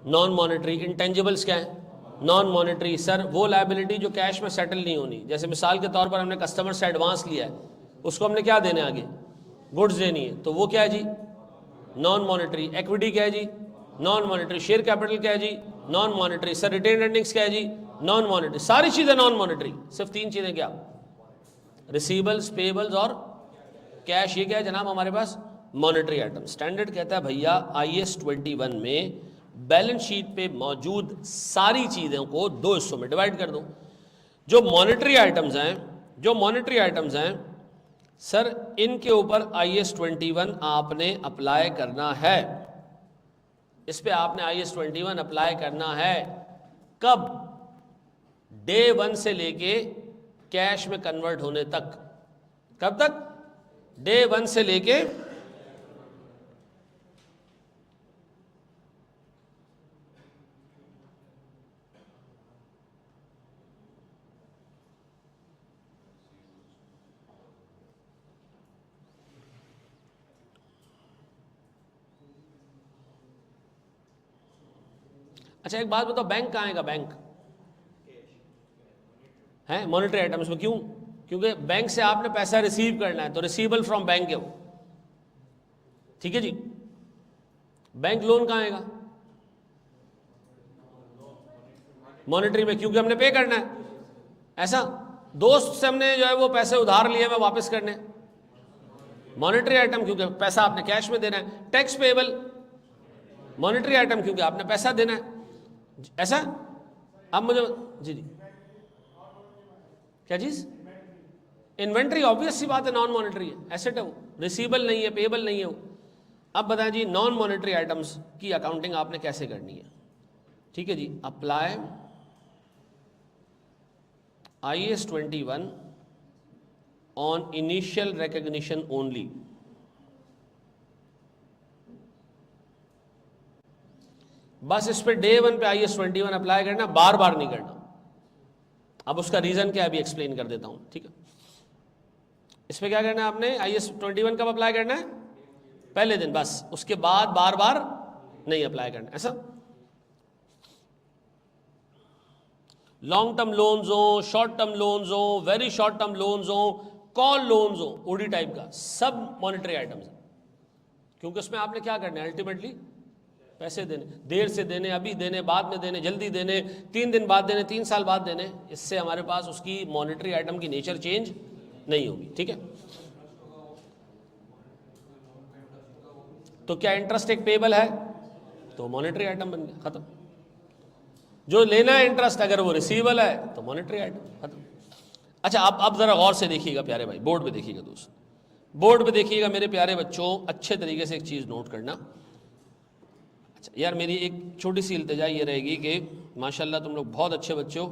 Non monetary. इंटेंजिबल्स क्या है? Non monetary. सर वो लायबिलिटी जो कैश में सेटल नहीं होनी, जैसे मिसाल के तौर पर हमने कस्टमर से एडवांस लिया है, उसको हमने क्या देना है आगे? गुड्स देनी है, तो वो क्या है जी? Non monetary. इक्विटी क्या है जी? Non monetary. शेयर कैपिटल क्या है जी? Non monetary. Sir retained earnings क्या है जी? Non monetary. सारी चीजें नॉन मॉनेटरी, सिर्फ 3 चीजें क्या? रिसीवेबल्स, पेबल्स और कैश। ये क्या है जनाब हमारे पास? Monetary item. स्टैंडर्ड कहता है भैया IAS 21 में बैलेंस शीट पे मौजूद सारी चीज़ों को 2 हिस्सों में डिवाइड कर दो। जो मॉनेटरी आइटम्स हैं, सर इनके ऊपर IAS 21 आपने अप्लाई करना है। इस पे आपने IAS 21 अप्लाई करना है। कब? Day 1 से लेके कैश में कन्वर्ट होने तक। कब तक? Day 1 से लेके अच्छा एक बात बताओ, बैंक कहाँ आएगा? बैंक है मॉनेटरी आइटम्स में। क्यों? क्योंकि बैंक से आपने पैसा रिसीव करना है, तो रिसीवेबल फ्रॉम बैंक है वो, ठीक है जी। बैंक लोन कहाँ आएगा? मॉनेटरी में, क्योंकि हमने पे करना है। ऐसा दोस्त से हमने जो है वो पैसे उधार लिए, मैं वापस करने, मॉनेटरी आइटम, क्योंकि पैसा आपने कैश में देना है। टैक्स पेबल मॉनेटरी आइटम, क्योंकि आपने पैसा देना है। ऐसा। अब मुझे जी जी क्या चीज? इन्वेंट्री ऑब्वियस सी बात है, नॉन मॉनेटरी है, एसेट है वो, रिसीवेबल नहीं है, पेबल नहीं है वो। अब बताएं जी नॉन मॉनेटरी आइटम्स की अकाउंटिंग आपने कैसे करनी है? ठीक है जी। Apply IAS 21 on initial recognition only. बस इस पे डे 1 पे IAS 21 अप्लाई करना, बार बार नहीं करना। अब उसका रीजन क्या है अभी एक्सप्लेन कर देता हूं, ठीक है। इस पे क्या करना है आपने, IAS 21 कब अप्लाई करना है, पहले दिन, बस उसके बाद बार बार नहीं अप्लाई करना, ऐसा। लॉन्ग टर्म लोन्स हो, शॉर्ट टर्म लोन्स हो, वेरी शॉर्ट टर्म लोन्स हो, कॉल लोन्स हो, ओडी टाइप का, सब मॉनेटरी आइटम्स है, क्योंकि उसमें आपने क्या करना है, अल्टीमेटली पैसे देने, देर से देने, अभी देने, बाद में देने, जल्दी देने, 3 दिन बाद देने, 3 साल बाद देने। इससे हमारे पास उसकी मॉनेटरी आइटम की नेचर चेंज नहीं होगी, ठीक है। तो क्या इंटरेस्ट एक पेबल है, तो मॉनेटरी आइटम बन गया, खत्म। जो लेना है इंटरेस्ट, अगर वो रिसीवेबल है तो मॉनेटरी आइटम, खत्म। अच्छा, आप जरा गौर से देखिएगा प्यारे भाई, बोर्ड पे देखिएगा दोस्त, बोर्ड पे देखिएगा मेरे प्यारे बच्चों, अच्छे तरीके से एक चीज़ नोट करना। अच्छा यार, मेरी एक छोटी सी इल्तिजा ये रहेगी कि माशाल्लाह तुम लोग बहुत अच्छे बच्चे हो,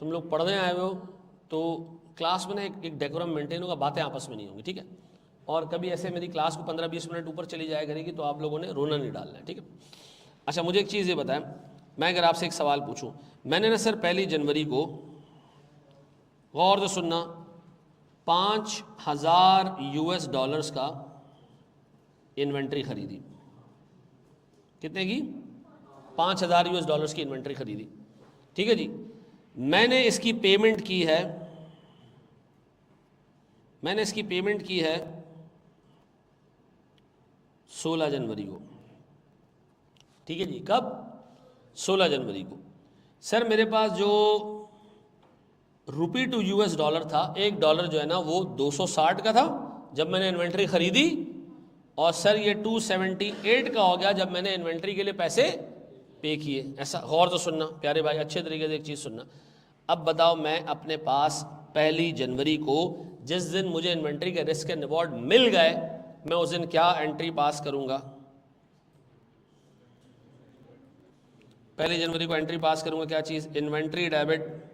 तुम लोग पढ़ने आए हो, तो क्लास में ना एक डेकोरम मेंटेन होगा, बातें आपस में नहीं होंगी, ठीक है। और कभी ऐसे मेरी क्लास को 15-20 मिनट ऊपर चली जाया करेगी तो आप लोगों ने रोना नहीं डालना है, ठीक है। अच्छा, मुझे एक चीज़ ये बताएं, मैं अगर आपसे एक सवाल पूछूं, मैंने ना सर 1 जनवरी को, गौर से सुनना, $5,000 का इन्वेंट्री खरीदी। कितने की? $5,000 की इन्वेंट्री खरीदी, ठीक है जी। मैंने इसकी पेमेंट की है, 16 जनवरी को, ठीक है जी। कब? 16 जनवरी को। सर मेरे पास जो रुपी टू $, था, $1 जो है ना वो 260 का था जब मैंने इन्वेंट्री खरीदी, और सर ये 278 का हो गया जब मैंने इन्वेंट्री के लिए पैसे पे किए। ऐसा गौर से सुनना प्यारे भाई, अच्छे तरीके से एक चीज़ सुनना। अब बताओ, मैं अपने पास 1 जनवरी को, जिस दिन मुझे इन्वेंट्री के रिस्क एंड रिवॉर्ड मिल गए, मैं उस दिन क्या एंट्री पास करूंगा? 1 जनवरी को एंट्री पास करूंगा क्या चीज़? इन्वेंट्री डेबिट,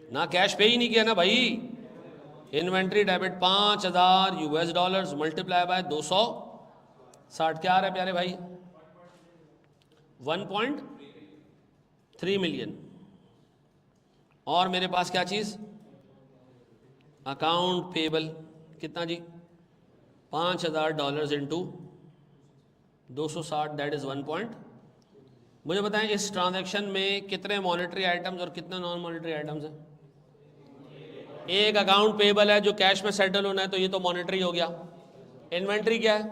ना कैश पे ही नहीं किया ना भाई, इन्वेंट्री डेबिट $5,000 मल्टीप्लाई बाय 260, क्या आ रहा है प्यारे भाई? 1.3 मिलियन। और मेरे पास क्या चीज़? अकाउंट पेबल, कितना जी? $5,000 इंटू 260, दैट इज 1 मुझे बताएं इस ट्रांजैक्शन में कितने मॉनेटरी आइटम्स और कितने नॉन मॉनेटरी आइटम्स हैं? एक अकाउंट पेबल है जो कैश में सेटल होना है, तो ये तो मॉनेटरी हो गया। इन्वेंट्री क्या है?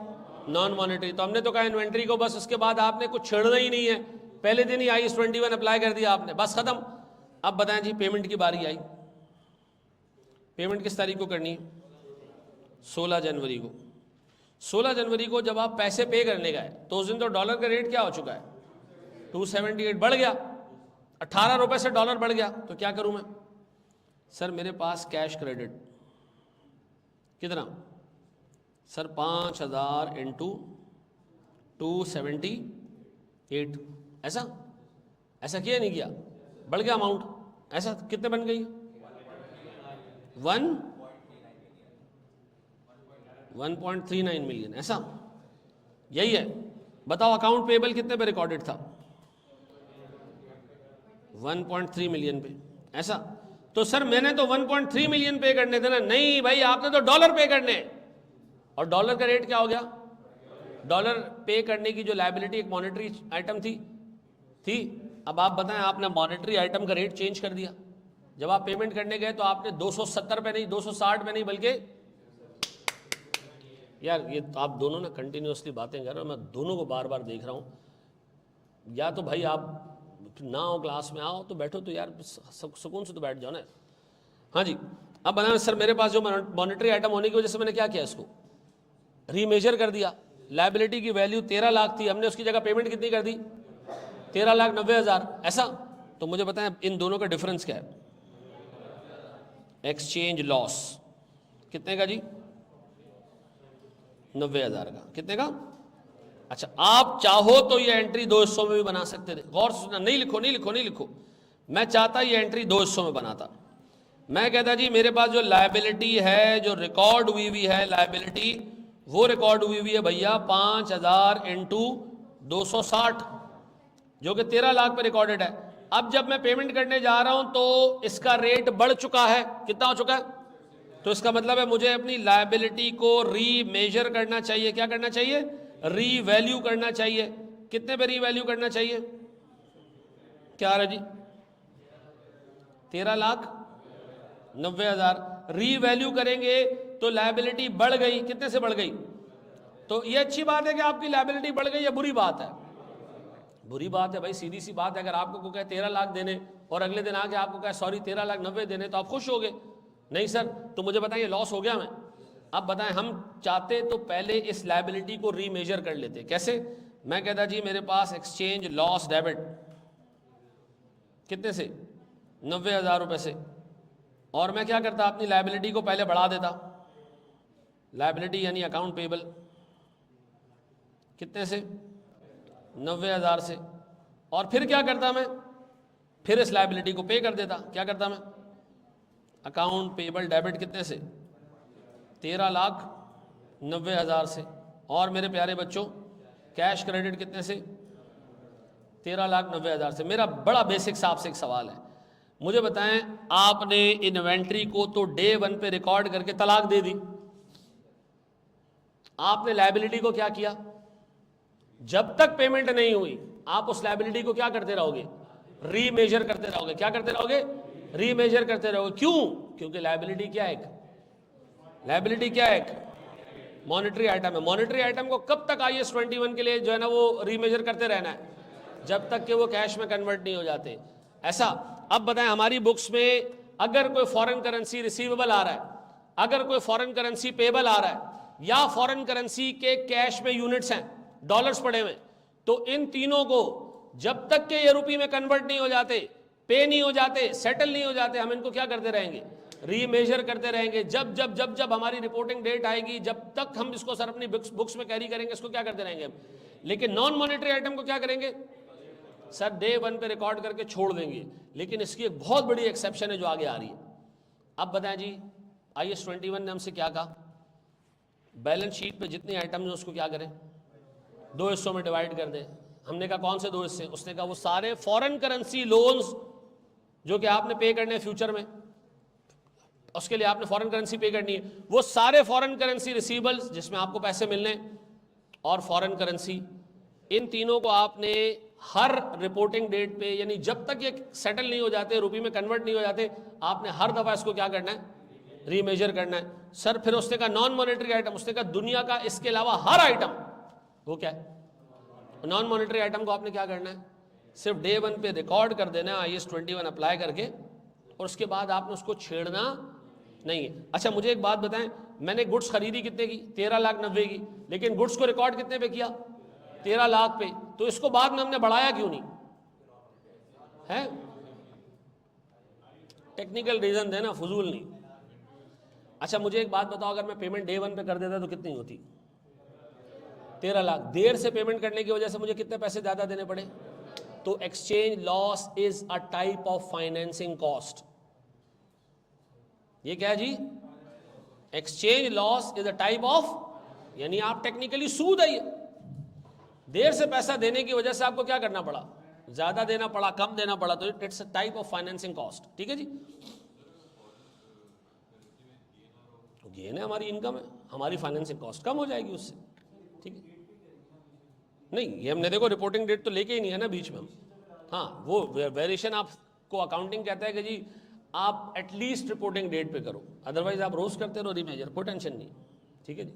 Non monetary. तो हमने तो कहा इन्वेंट्री को बस उसके बाद आपने कुछ छेड़ना ही नहीं है, पहले दिन ही IAS 21 अप्लाई कर दिया आपने, बस खत्म। अब बताएं जी, पेमेंट की बारी आई। पेमेंट किस तारीख को करनी है? 16 जनवरी को। 16 जनवरी को जब आप पैसे पे करने गए तो उस दिन तो डॉलर का रेट क्या हो चुका है? 278 बढ़ गया, 18 रुपए से डॉलर बढ़ गया। तो क्या करूं मैं? सर मेरे पास कैश क्रेडिट कितना? सर 5,000 इंटू 278, ऐसा किया नहीं किया? बढ़ गया अमाउंट, ऐसा कितने बन गई? 1.39 मिलियन, ऐसा यही है। बताओ अकाउंट पेबल कितने पे रिकॉर्डेड था? 1.3 मिलियन पे, ऐसा। तो सर मैंने तो 1.3 मिलियन पे करने थे ना? नहीं भाई, आपने तो डॉलर पे करने, और डॉलर का रेट क्या हो गया? डॉलर पे करने की जो लायबिलिटी एक मॉनेटरी आइटम थी। अब आप बताएं, आपने मॉनेटरी आइटम का रेट चेंज कर दिया। जब आप पेमेंट करने गए तो आपने 270 पे नहीं, 260 पे नहीं, बल्कि यार ये तो आप दोनों ना कंटिन्यूसली बातें कर रहे हो, मैं दोनों को बार बार देख रहा हूँ। या तो भाई आप ना हो क्लास में, आओ तो बैठो तो यार सुकून से तो बैठ जाओ ना। हाँ जी, अब बताना सर मेरे पास जो मॉनेटरी आइटम होने की वजह से मैंने क्या किया, इसको रीमेजर कर दिया। लायबिलिटी की वैल्यू 13 लाख थी, हमने उसकी जगह पेमेंट कितनी कर दी? 13,90,000, ऐसा। तो मुझे बताएं इन दोनों का डिफरेंस क्या है? एक्सचेंज लॉस कितने का जी? 90,000 का। कितने का? अच्छा, आप चाहो तो ये एंट्री 2 हिस्सों में भी बना सकते थे। गौर से सुनना, नहीं लिखो। मैं चाहता ये एंट्री 2 हिस्सों में बनाता। मैं कहता जी मेरे पास जो लायबिलिटी है, जो रिकॉर्ड हुई है लायबिलिटी, वो रिकॉर्ड हुई है भैया 5,000 इंटू 260 जो कि 13 लाख पे रिकॉर्डेड है। अब जब मैं पेमेंट करने जा रहा हूं तो इसका रेट बढ़ चुका है, कितना हो चुका है? तो इसका मतलब है मुझे अपनी लायबिलिटी को रीमेजर करना चाहिए। क्या करना चाहिए? रीवैल्यू करना चाहिए। कितने पे रीवैल्यू करना चाहिए? क्या आ रहा जी? 13,90,000 रीवैल्यू करेंगे तो लायबिलिटी बढ़ गई। कितने से बढ़ गई? तो ये अच्छी बात है कि आपकी लायबिलिटी बढ़ गई, या बुरी बात है? बुरी बात है भाई, सीधी सी बात है। अगर आपको को कहे 13 लाख देने और अगले दिन आके आपको कहे सॉरी 13,90,000 देने, तो आप खुश होगे? नहीं सर, तो मुझे बताइए लॉस हो गया मैं। अब बताएं, हम चाहते तो पहले इस लायबिलिटी को रीमेजर कर लेते। कैसे? मैं कहता जी मेरे पास एक्सचेंज लॉस डेबिट कितने से? 90,000 रुपए से, और मैं क्या करता, अपनी लायबिलिटी को पहले बढ़ा देता। लायबिलिटी यानी अकाउंट पेबल कितने से? 90,000 से, और फिर क्या करता मैं? फिर इस लायबिलिटी को पे कर देता। क्या करता मैं? अकाउंट पेबल डेबिट कितने से? 13,90,000 से, और मेरे प्यारे बच्चों कैश क्रेडिट कितने से? 13,90,000 से। मेरा बड़ा बेसिक सा आपसे एक सवाल है, मुझे बताएं, आपने इन्वेंट्री को तो डे 1 पे रिकॉर्ड करके तलाक दे दी, आपने लायबिलिटी को क्या किया? जब तक पेमेंट नहीं हुई आप उस लायबिलिटी को क्या करते रहोगे? रीमेजर करते रहोगे। क्या करते रहोगे? रीमेजर करते रहोगे। क्यों? क्योंकि लायबिलिटी क्या है? लायबिलिटी क्या है? मॉनेटरी आइटम है। मॉनेटरी आइटम को कब तक IAS 21 के लिए जो है ना वो रीमेजर करते रहना है? जब तक कि वो कैश में कन्वर्ट नहीं हो जाते। ऐसा। अब बताएं, हमारी बुक्स में अगर कोई फॉरेन करेंसी रिसीवेबल आ रहा है, अगर कोई फॉरेन करेंसी पेबल आ रहा है, या फॉरेन करेंसी के कैश में यूनिट्स हैं, डॉलर्स पड़े हुए, तो इन तीनों को जब तक के ये रुपये में कन्वर्ट नहीं हो जाते, पे नहीं हो जाते, सेटल नहीं हो जाते, हम इनको क्या करते रहेंगे? रीमेजर करते रहेंगे। जब जब जब जब हमारी रिपोर्टिंग डेट आएगी, जब तक हम इसको सर अपनी बुक्स में कैरी करेंगे, इसको क्या करते रहेंगे। लेकिन नॉन मॉनेटरी आइटम को क्या करेंगे? सर डे 1 पे रिकॉर्ड करके छोड़ देंगे। लेकिन इसकी एक बहुत बड़ी एक्सेप्शन है जो आगे आ रही है। अब बताएं जी, IAS 21 ने हमसे क्या कहा? बैलेंस शीट पे जितने आइटम हैं उसको क्या करें? 2 हिस्सों में डिवाइड कर दें। हमने कहा कौन से 2 हिस्से? उसने कहा वो सारे फॉरेन करेंसी लोन्स जो कि आपने पे करने हैं फ्यूचर में, उसके लिए आपने फॉरेन करेंसी पे करनी है, वो सारे फॉरेन करेंसी रिसीवेबल्स जिसमें आपको पैसे मिलने, और फॉरेन करेंसी, इन तीनों को आपने हर रिपोर्टिंग डेट पे, यानी जब तक ये सेटल नहीं हो जाते, रुपये में कन्वर्ट नहीं हो जाते, आपने हर दफा इसको क्या करना है? रीमेजर करना है। सर फिर उसने कहा नॉन मॉनेटरी आइटम, उसने कहा दुनिया का इसके अलावा हर आइटम, वो क्या है? नॉन मॉनेटरी आइटम को आपने क्या करना है? सिर्फ डे 1 पे रिकॉर्ड कर देना है IAS 21 अप्लाई करके, और उसके बाद आपने उसको छेड़ना नहीं है। अच्छा मुझे एक बात बताएं, मैंने गुड्स खरीदी कितने की? 13,90,000 की, लेकिन गुड्स को रिकॉर्ड कितने पे किया? 13 लाख पे। तो इसको बाद में हमने बढ़ाया क्यों नहीं है? टेक्निकल रीजन देना, फजूल नहीं। अच्छा मुझे एक बात बताओ, अगर मैं पेमेंट डे 1 पे कर देता तो कितनी होती? 13 लाख। देर से पेमेंट करने की वजह से मुझे कितने पैसे ज्यादा देने पड़े? तो exchange loss is a type of financing cost. ये क्या है जी? Exchange loss is a type of, यानी आप टेक्निकली सूद है। देर से पैसा देने की वजह से आपको क्या करना पड़ा? ज्यादा देना पड़ा, कम देना पड़ा, तो it's a type of financing cost. ठीक है जी। गेन है, हमारी इनकम है, हमारी फाइनेंसिंग कॉस्ट कम हो जाएगी उससे। ठीक है। नहीं ये हमने देखो रिपोर्टिंग डेट तो लेके ही नहीं है ना बीच में हम। हाँ वो वेरिएशन आपको अकाउंटिंग कहता है कि जी आप एटलीस्ट रिपोर्टिंग डेट पे करो, अदरवाइज आप रोज करते रहो रीमेजर, कोई टेंशन नहीं। ठीक है जी।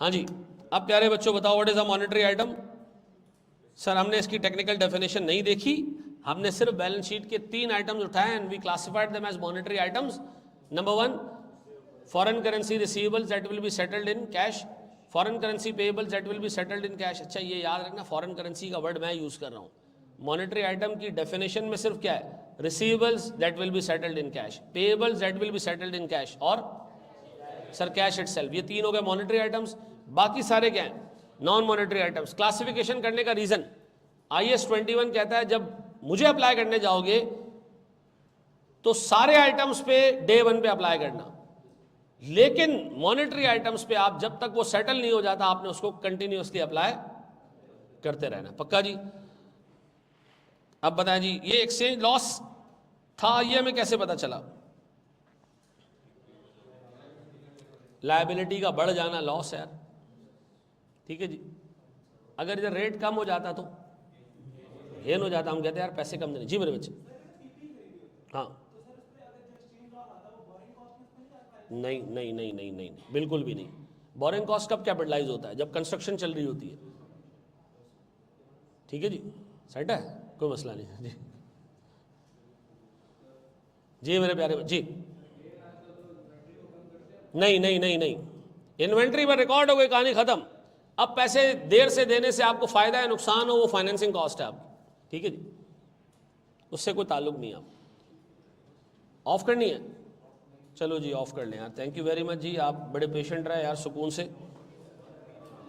हाँ जी। अब प्यारे बच्चों बताओ what is a monetary item? Sir हमने इसकी टेक्निकल डेफिनेशन नहीं देखी, हमने सिर्फ बैलेंस शीट के 3 आइटम्स उठाए and we classified them as monetary items. Number 1 foreign currency receivables that will be settled in cash, foreign currency payables that will be settled in cash. अच्छा ये याद रखना, फॉरेन करेंसी का word मैं use कर रहा हूँ। मॉनेटरी आइटम की डेफिनेशन में सिर्फ क्या है? Receivables that will be settled in cash, payables that will be settled in cash, और सर कैश इटसेल्फ। ये 3 हो गए मॉनेटरी आइटम्स। बाकी सारे क्या हैं? Non monetary items. क्लासिफिकेशन करने का रीजन IAS 21 कहता है जब मुझे अप्लाई करने जाओगे तो सारे आइटम्स पे डे 1 पे अप्लाई करना, लेकिन मॉनेटरी आइटम्स पे आप जब तक वो सेटल नहीं हो जाता आपने उसको कंटिन्यूअसली अप्लाई करते रहना, पक्का जी। अब बताएं जी, ये एक्सचेंज लॉस था, ये हमें कैसे पता चला? लायबिलिटी का बढ़ जाना लॉस है यार, ठीक है जी। अगर इधर रेट कम हो जाता तो गेन हो जाता, हम कहते हैं यार पैसे कम देने। जी मेरे बच्चे, हाँ, नहीं नहीं नहीं नहीं नहीं, बिल्कुल भी नहीं। बोरिंग कॉस्ट कब कैपिटलाइज होता है? जब कंस्ट्रक्शन चल रही होती है, ठीक है जी, सेट है, कोई मसला नहीं जी। जी मेरे प्यारे जी, नहीं नहीं नहीं नहीं, इन्वेंट्री पर रिकॉर्ड हो गई, कहानी खत्म। अब पैसे देर से देने से आपको फायदा है नुकसान हो, वो फाइनेंसिंग कॉस्ट है आपकी, ठीक है जी, उससे कोई ताल्लुक नहीं है। आप ऑफ करनी है, चलो जी ऑफ कर लें यार। थैंक यू वेरी मच जी, आप बड़े पेशेंट रहे यार, सुकून से।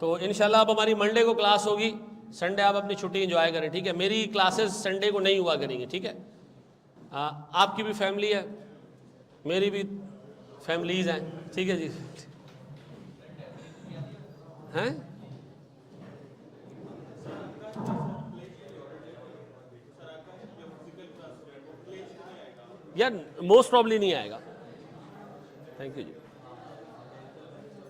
तो इंशाल्लाह अब हमारी मंडे को क्लास होगी, संडे आप अपनी छुट्टी एंजॉय करें, ठीक है। मेरी क्लासेस संडे को नहीं हुआ करेंगी, ठीक है। आपकी भी फैमिली है, मेरी भी फैमिलीज हैं, ठीक है जी, हैं यार, मोस्ट प्रॉब्ली नहीं आएगा। Thank you ji.